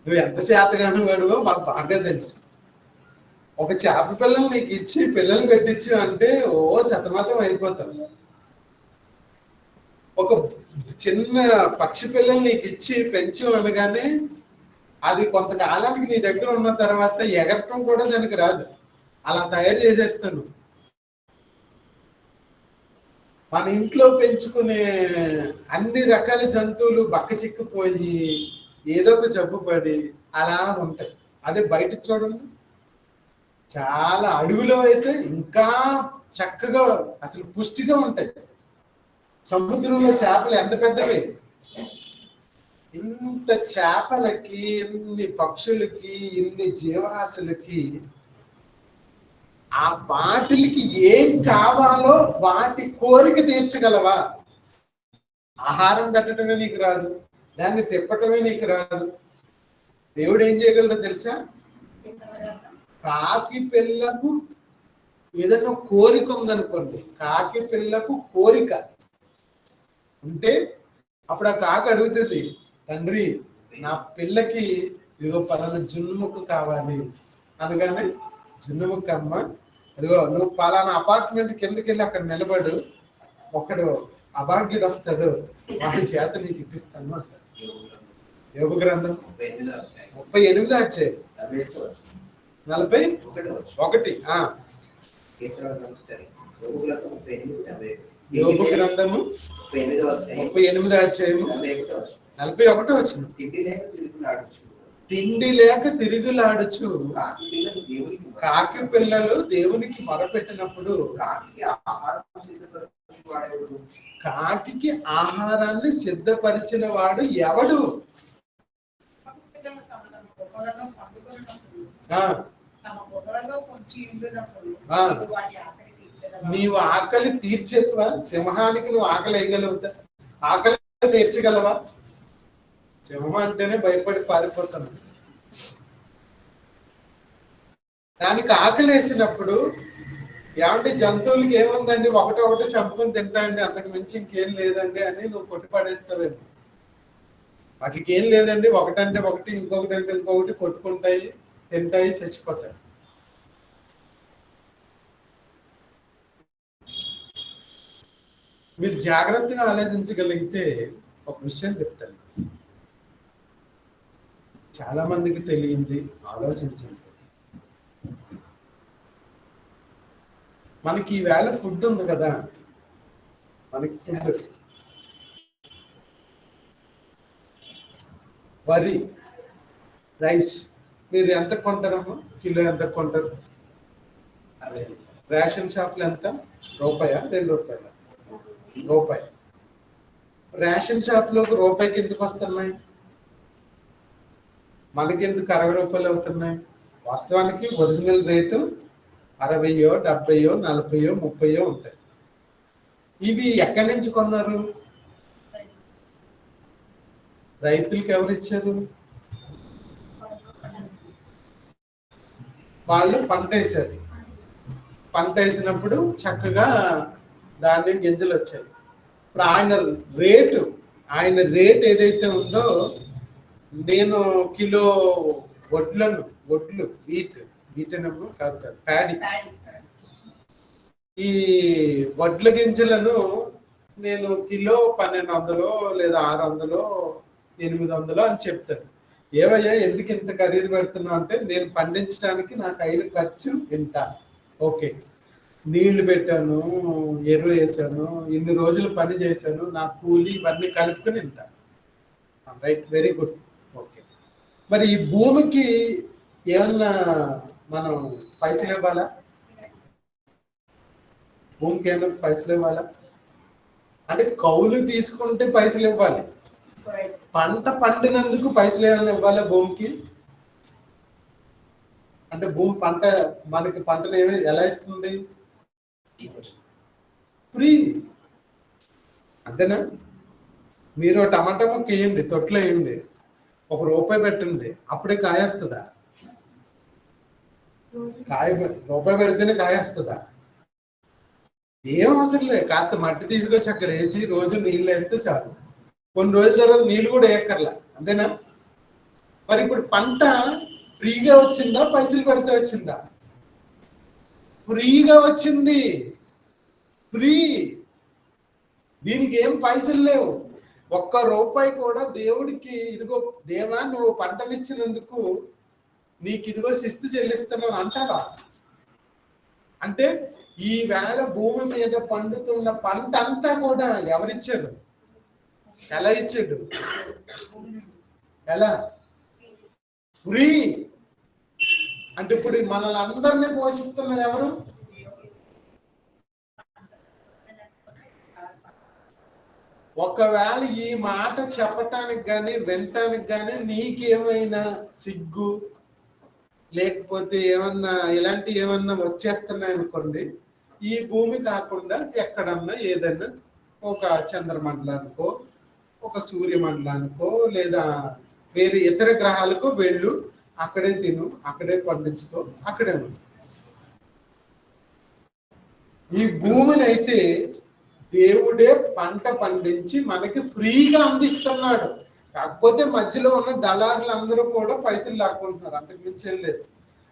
నువ్వు ఎంత చేతగాని వాడువో మాకు బాగా తెలుసు. ఒక చేప పిల్లలు నీకు ఇచ్చి పిల్లలు పెట్టించు అంటే ఓ సతమతం అయిపోతావు. ఒక చిన్న పక్షి పిల్లలు నీకు ఇచ్చి పెంచు అనగానే అది కొంతకాలానికి నీ దగ్గర ఉన్న తర్వాత ఎగరటం కూడా దానికి రాదు, అలా తయారు చేసేస్తాను. మన ఇంట్లో పెంచుకునే అన్ని రకాల జంతువులు బక్క చిక్కిపోయి ఏదో ఒక జబ్బు పడి అలా ఉంటాయి. అదే బయట చూడండి, చాలా అడవిలో అయితే ఇంకా చక్కగా అసలు పుష్టిగా ఉంటాయి. సముద్రంలో చేపలు ఎంత పెద్దవి, ఇంత చేపలకి, ఇన్ని పక్షులకి, ఇన్ని జీవరాశులకి ఆ వాటికి ఏం కావాలో వాటి కోరిక తీర్చగలవా? ఆహారం పెట్టడమే నీకు రాదు, దాన్ని తిప్పటమే నీకు రాదు. దేవుడు ఏం చేయగలడో తెలుసా? కాకి పిల్లకు ఏదైనా కోరిక ఉందనుకోండి, కాకి పిల్లకు కోరిక ఉంటే అప్పుడు ఆ కాకి అడుగుతుంది, తండ్రి నా పిల్లకి ఇదిగో పలానా జున్ను ముక్క కావాలి అనగానే, జున్ను ముక్క అమ్మ ఇదిగో నువ్వు పలానా అపార్ట్మెంట్ కిందకి వెళ్ళి అక్కడ నిలబడు, ఒకడు అభాగ్యుడు వస్తాడు, వాడి చేత నీకు ఇప్పిస్తాను అంటాడు. యోగ గ్రంథం 38 వచ్చాయి 41. యోగ గ్రంథము 38 అధ్యాయము 41 వచ్చిన, తిండి లేక తిరుగులాడుచు కాకి పిల్లలు దేవునికి మొరపెట్టినప్పుడు కాకి ఆహారాన్ని సిద్ధపరిచిన వాడు ఎవడు? నీవు ఆకలి తీర్చేవా? సింహానికి నువ్వు ఆకలి వేయగలుగుతా? ఆకలి తీర్చగలవా? సింహం అంటేనే భయపడి పారిపోతాను. దానికి ఆకలి వేసినప్పుడు ఏమంటే జంతువులకి ఏముందండి, ఒకటి చంపుకొని తింటాయండి, అంతకు మించి ఇంకేం లేదండి అని నువ్వు కొట్టి పడేస్తావేమో. వాటికి ఏం లేదండి, ఒకటంటే ఒకటి, ఇంకొకటి అంటే ఇంకొకటి, కొట్టుకుంటాయి, తింటాయి, చచ్చిపోతాయి. మీరు జాగ్రత్తగా ఆలోచించగలిగితే ఒక విషయం చెప్తాను, చాలా మందికి తెలియంది, ఆలోచించండి. మనకి ఈవేళ ఫుడ్ ఉంది కదా, మనకి ఫుడ్ వరి, రైస్ మీరు ఎంత కొంటారమ్మా? కిలో ఎంత కొంటారు? రేషన్ షాప్లో ఎంత? రూపాయా, 2 రూపాయల? రూపాయి. రేషన్ షాప్లోకి రూపాయికి ఎందుకు వస్తున్నాయి? మనకి ఎందుకు 60 రూపాయలు అవుతున్నాయి? వాస్తవానికి ఒరిజినల్ రేటు 60, 70, 40, 30 ఉంటాయి. ఇవి ఎక్కడి నుంచి కొన్నారు? రైతులకి ఎవరు ఇచ్చారు? వాళ్ళు పంట వేశారు. పంట వేసినప్పుడు చక్కగా ధాన్యం గింజలు వచ్చాయి. ఇప్పుడు ఆయన రేట్ ఏదైతే ఉందో, నేను కిలో వడ్లు వీటేనమ్మా కాదు ప్యాడీ, ఈ వడ్ల గింజలను నేను కిలో 1200 లేదా 600, 800 అని చెప్తాడు. ఏవయ్యా ఎందుకు ఇంత ఖరీదు పెడుతున్నావు అంటే, నేను పండించడానికి నాకు అయిన ఖర్చు ఇంత. ఓకే, నీళ్లు పెట్టాను, ఎరువు వేసాను, ఇన్ని రోజులు పని చేశాను, నా కూలి ఇవన్నీ కలుపుకొని ఇంత. Right, very good. ఓకే, మరి ఈ భూమికి ఏమన్నా మనం పైసలు ఇవ్వాలా? భూమికి ఏమన్నా పైసలు ఇవ్వాలా? అంటే కౌలు తీసుకుంటే పైసలు ఇవ్వాలి, పంట పండినందుకు పైసలు ఏమన్నా ఇవ్వాలా భూమికి? అంటే భూమి మనకి పంటను ఎలా ఇస్తుంది? ఫ్రీ. అంతేనా? మీరు టమాటా మొక్క వేయండి, తొట్లో వేయండి, 1 రూపాయి పెట్టండి, అప్పుడే కాయేస్తుందా? రూపాయి పెడితేనే కాయేస్తుందా? ఏం అవసరం లేదు, కాస్త మట్టి తీసుకొచ్చి అక్కడ వేసి రోజు నీళ్ళు వేస్తే చాలు. కొన్ని రోజుల తర్వాత నీళ్ళు కూడా వేయక్కర్లా. అంతేనా? మరి ఇప్పుడు పంట ఫ్రీగా వచ్చిందా, పైసలు పెడితే వచ్చిందా? ఫ్రీగా వచ్చింది. ఫ్రీ. దీనికి ఏం పైసలు లేవు. ₹1 కూడా దేవుడికి ఇదిగో దేవా నువ్వు పంటనిచ్చినందుకు నీకు ఇదిగో శిస్తు చెల్లిస్తున్నావు అంటావా? అంటే ఈ వేళ భూమి మీద పండుతున్న పంట అంతా కూడా ఎవరిచ్చాడు? ఎలా ఇచ్చాడు? ఎలా? ఫ్రీ. అంటే ఇప్పుడు మనల్ని అందరినీ పోషిస్తున్నది ఎవరు? ఒకవేళ ఈ మాట చెప్పటానికి కానీ వినటానికి కానీ నీకేమైనా సిగ్గు లేకపోతే ఏమన్నా ఇలాంటి ఏమన్నా వచ్చేస్తున్నాయి అనుకోండి, ఈ భూమి కాకుండా ఎక్కడన్నా ఏదన్నా ఒక చంద్రమండలానికో ఒక సూర్యమండలానికో లేదా వేరే ఇతర గ్రహాలకో వెళ్ళు, అక్కడే తిను, అక్కడే పండించుకో, అక్కడే ఉండు. ఈ భూమిని అయితే దేవుడే పంట పండించి మనకి ఫ్రీగా అందిస్తున్నాడు. కాకపోతే మధ్యలో ఉన్న దళారులు అందరూ కూడా పైసలు లాక్కుంటున్నారు, అంతకు మించి ఏం లేదు.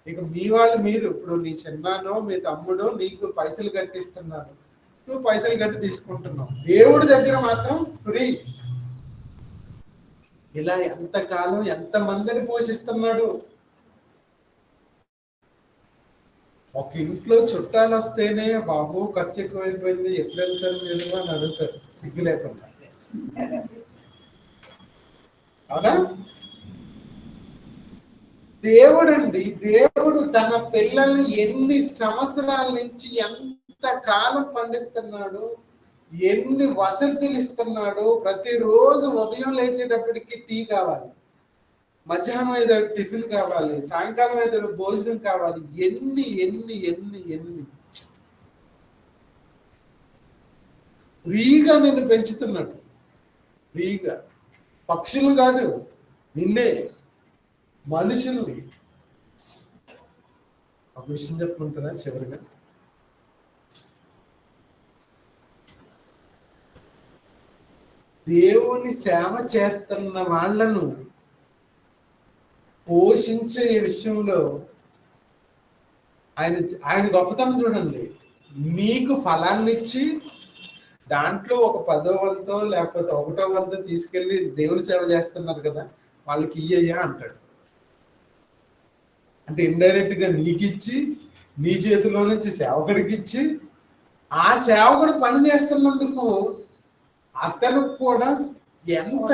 ఇక మీ వాళ్ళు మీరు ఇప్పుడు నీ చిన్నానో మీ తమ్ముడో నీకు పైసలు కట్టిస్తున్నాడు, నువ్వు పైసలు కట్టి తీసుకుంటున్నావు. దేవుడి దగ్గర మాత్రం ఫ్రీ. ఇలా ఎంతకాలం ఎంతమందిని పోషిస్తున్నాడు. ఒక ఇంట్లో చుట్టాలు వస్తేనే బాబు ఖర్చు ఎక్కువైపోయింది, ఎప్పుడు వెళ్తారు మీరు అని అడుగుతారు సిగ్గు లేకుండా. అవునా? దేవుడండి, దేవుడు తన పిల్లల్ని ఎన్ని సంవత్సరాల నుంచి ఎంత కాలం పండిస్తున్నాడు, ఎన్ని వసతులు ఇస్తున్నాడు. ప్రతిరోజు ఉదయం లేచేటప్పటికి టీ కావాలి, మధ్యాహ్నం ఏదో టిఫిన్ కావాలి, సాయంకాలం ఏదో భోజనం కావాలి. ఎన్ని ఎన్ని ఎన్ని ఎన్ని ఫ్రీగా నిన్ను పెంచుతున్నాడు. ఫ్రీగా. పక్షులు కాదు, నిన్నే, మనుషుల్ని. ఒక విషయం చెప్పుకుంటారా చివరిగా? దేవుని సేవ చేస్తున్న వాళ్ళను పోషించే విషయంలో ఆయన గొప్పతనం చూడండి. నీకు ఫలాన్ని ఇచ్చి దాంట్లో ఒక 10వ వంతో లేకపోతే 1వ వంతో తీసుకెళ్లి దేవుని సేవ చేస్తున్నారు కదా, వాళ్ళకి ఇయ్యయ్యా అంటాడు. అంటే ఇండైరెక్ట్ గా నీకు ఇచ్చి నీ చేతిలో నుంచి సేవకుడికి ఇచ్చి ఆ సేవకుడు పని చేస్తున్నందుకు అతను కూడా ఎంత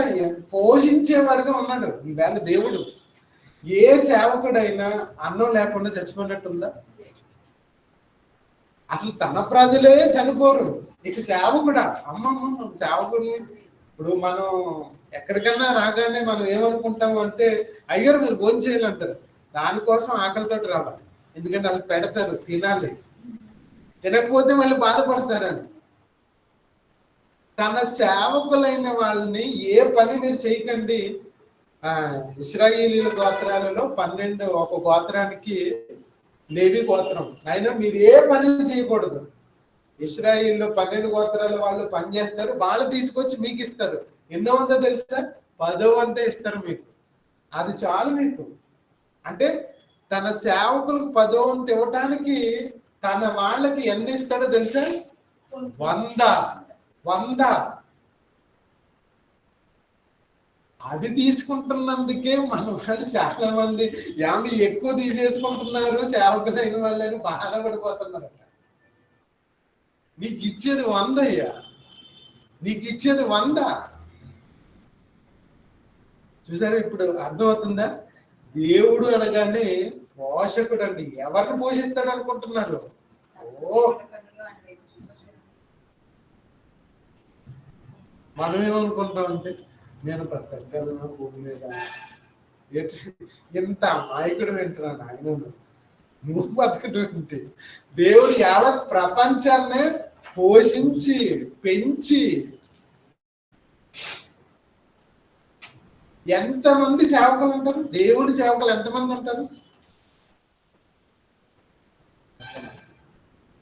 పోషించేవాడుగా ఉన్నాడు. ఈవేళ దేవుడు ఏ సేవకుడైనా అన్నం లేకుండా చచ్చిపోయినట్టుందా? అసలు తన ప్రజలే చనిపోరు, ఇక సేవకుడా? అమ్మమ్మ సేవకుడిని ఇప్పుడు మనం ఎక్కడికన్నా రాగానే మనం ఏమనుకుంటాము అంటే, అయ్యారు మీరు భోజనం చేయాలంటారు. దానికోసం ఆకలితోటి రావాలి, ఎందుకంటే వాళ్ళు పెడతారు, తినాలి, తినకపోతే మళ్ళీ బాధపడతారని. తన సేవకులైన వాళ్ళని ఏ పని మీరు చేయకండి. ఇశ్రాయేలీల గోత్రాలలో 12 ఒక గోత్రానికి లేవి గోత్రం, అయినా మీరు ఏ పని చేయకూడదు. ఇశ్రాయేల్లో 12 గోత్రాల వాళ్ళు పని చేస్తారు, వాళ్ళు తీసుకొచ్చి మీకు ఇస్తారు. ఎన్నో వందో తెలుసా? 10వ వంతే ఇస్తారు మీకు. అది చాలు మీకు. అంటే తన సేవకులకు 10వ వంతు ఇవ్వటానికి తన వాళ్ళకి ఎన్ని ఇస్తాడో తెలుసా? 100. అది తీసుకుంటున్నందుకే మన వాళ్ళు చాలా మంది ఏమంటే ఎక్కువ తీసేసుకుంటున్నారు సేవకులైన వాళ్ళని బాధపడిపోతున్నారు. నీకు ఇచ్చేది 100 అయ్యా, నీకు ఇచ్చేది 100. చూసారా? ఇప్పుడు అర్థమవుతుందా? దేవుడు అనగానే పోషకుడు అండి. ఎవరిని పోషిస్తాడు అనుకుంటున్నారు? మనం ఏమనుకుంటామంటే, నేను బ్రతకగలను భూమి మీద, ఎంత అమాయకుడు వింటున్నాను ఆయన, నువ్వు బతకటం ఏంటి? దేవుడు యావత్ ప్రపంచాన్నే పోషించి పెంచి ఎంతమంది సేవకులు ఉంటారు? దేవుడి సేవకులు ఎంతమంది ఉంటారు?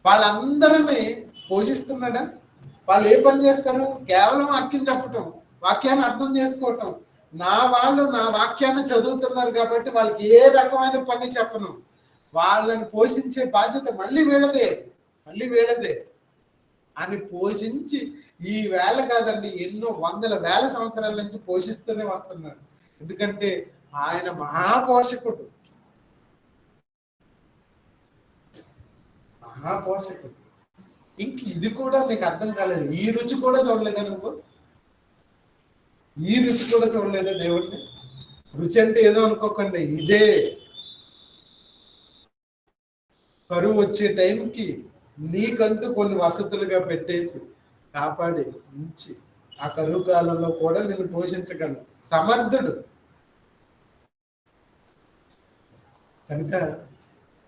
వాళ్ళందరినీ పోషిస్తున్నాడా? వాళ్ళు ఏ పని చేస్తారు? కేవలం వాక్యం చెప్పటం, వాక్యాన్ని అర్థం చేసుకోవటం, నా వాళ్ళు నా వాక్యాన్ని చదువుతున్నారు కాబట్టి వాళ్ళకి ఏ రకమైన పని చెప్పను. వాళ్ళని పోషించే బాధ్యత మళ్ళీ వీళ్ళదే అని పోషించి ఈ వేళ కాదండి, ఎన్నో వందల వేల సంవత్సరాల నుంచి పోషిస్తూనే వస్తున్నాడు. ఎందుకంటే ఆయన మహాపోషకుడు. ఇంక ఇది కూడా నీకు అర్థం కాలేదు. ఈ రుచి కూడా చూడలేదా నువ్వు? ఈ రుచి కూడా చూడలేదా దేవుడిని? రుచి అంటే ఏదో అనుకోకండి, ఇదే కరువు వచ్చే టైంకి నీకంటూ కొన్ని వసతులుగా పెట్టేసి కాపాడి ఉంచి ఆ కరువు కాలంలో కూడా నిన్ను పోషించగలను సమర్థుడు. కనుక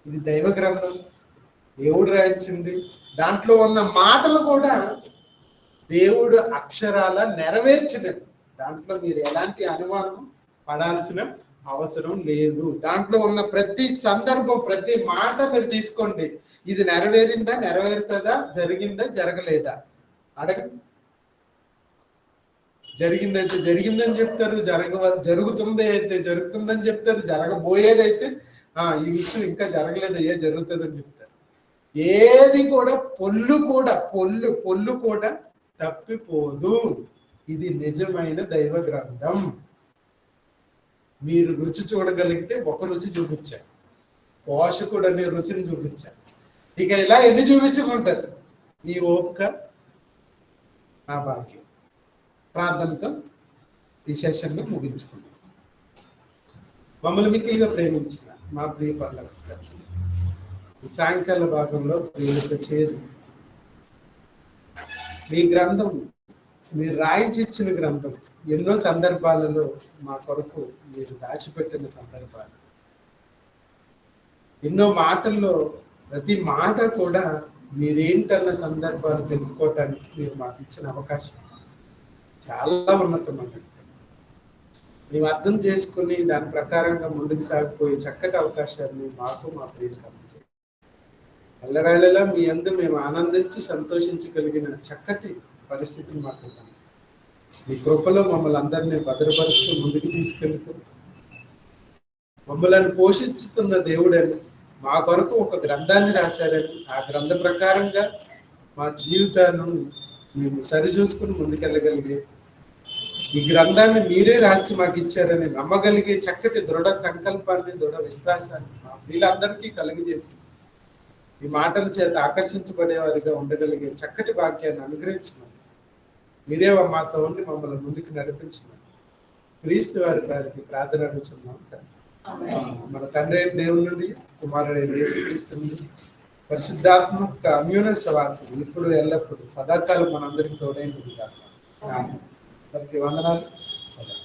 ఇది దైవ గ్రంథం, దేవుడు రాయించింది. దాంట్లో ఉన్న మాటలు కూడా దేవుడు అక్షరాల నెరవేర్చినది. దాంట్లో మీరు ఎలాంటి అనుమానం పడాల్సిన అవసరం లేదు. దాంట్లో ఉన్న ప్రతి సందర్భం, ప్రతి మాట మీరు తీసుకోండి. ఇది నెరవేరిందా, నెరవేరుతుందా, జరిగిందా, జరగలేదా అడగండి. జరిగిందైతే జరిగిందని చెప్తారు, జరుగుతుంది అయితే జరుగుతుందని చెప్తారు, జరగబోయేదైతే ఈ విషయం ఇంకా జరగలేదయ్యా, జరుగుతుందని చెప్తారు. ఏది కూడా పొల్లు కూడా తప్పిపోదు. ఇది నిజమైన దైవ గ్రంథం. మీరు రుచి చూడగలిగితే ఒక రుచి చూపించారు, పోషకుడు అనే రుచిని చూపించారు. ఇక ఇలా ఎన్ని చూపించుకుంటారు? మీ ఓపిక నా భాగ్యం. ప్రార్థనతో ఈ సెషన్ను ముగించుకుంటాం. మమ్మల్ని మిక్కిలిగా ప్రేమించిన మా ప్రియ పర్లకు ఈ సాయంకాల భాగంలో ప్రియులతో చేరి మీ గ్రంథం, మీరు రాయించి ఇచ్చిన గ్రంథం ఎన్నో సందర్భాలలో మా కొరకు మీరు దాచిపెట్టిన సందర్భాలు, ఎన్నో మాటల్లో ప్రతి మాట కూడా మీరేంటన్న సందర్భాలు తెలుసుకోవటానికి మీరు మాకు ఇచ్చిన అవకాశం చాలా ఉన్నతమైనది. మేము అర్థం చేసుకుని దాని ప్రకారంగా ముందుకు సాగిపోయే చక్కటి అవకాశాన్ని మాకు మా ప్రియులకు అందజేయండి. ఎల్లవేళలా మీ అందు మేము ఆనందించి సంతోషించగలిగిన చక్కటి పరిస్థితిని మాకు ఇవ్వండి. మీ కృపలో మమ్మల్ని అందరినీ భద్రపరుస్తూ ముందుకు తీసుకెళ్తూ మమ్మల్ని పోషిస్తున్న దేవుడని, మా కొరకు ఒక గ్రంథాన్ని రాశారని, ఆ గ్రంథ ప్రకారంగా మా జీవితాలను మేము సరిచూసుకుని ముందుకెళ్ళగలిగే, ఈ గ్రంథాన్ని మీరే రాసి మాకు ఇచ్చారని నమ్మగలిగే చక్కటి దృఢ సంకల్పాన్ని, దృఢ విశ్వాసాన్ని మా వీళ్ళందరికీ కలిగజేసి ఈ మాటల చేత ఆకర్షించబడేవారిగా ఉండగలిగే చక్కటి వాక్యాన్ని అనుగ్రహించిన మీరే మాతో ఉండి మమ్మల్ని ముందుకు నడిపించిన క్రీస్తు వారి వారికి ప్రార్థన అడుగుతున్నాం. మన తండ్రి అయిన దేవుని నుండి, కుమారుడైన యేసుక్రీస్తు నుండి, పరిశుద్ధాత్మ అన్యోన్య సహవాసం ఇప్పుడు ఎల్లప్పుడు సదాకాలం మనందరికీ తోడైంది. అందరికీ వందనాలు. సదా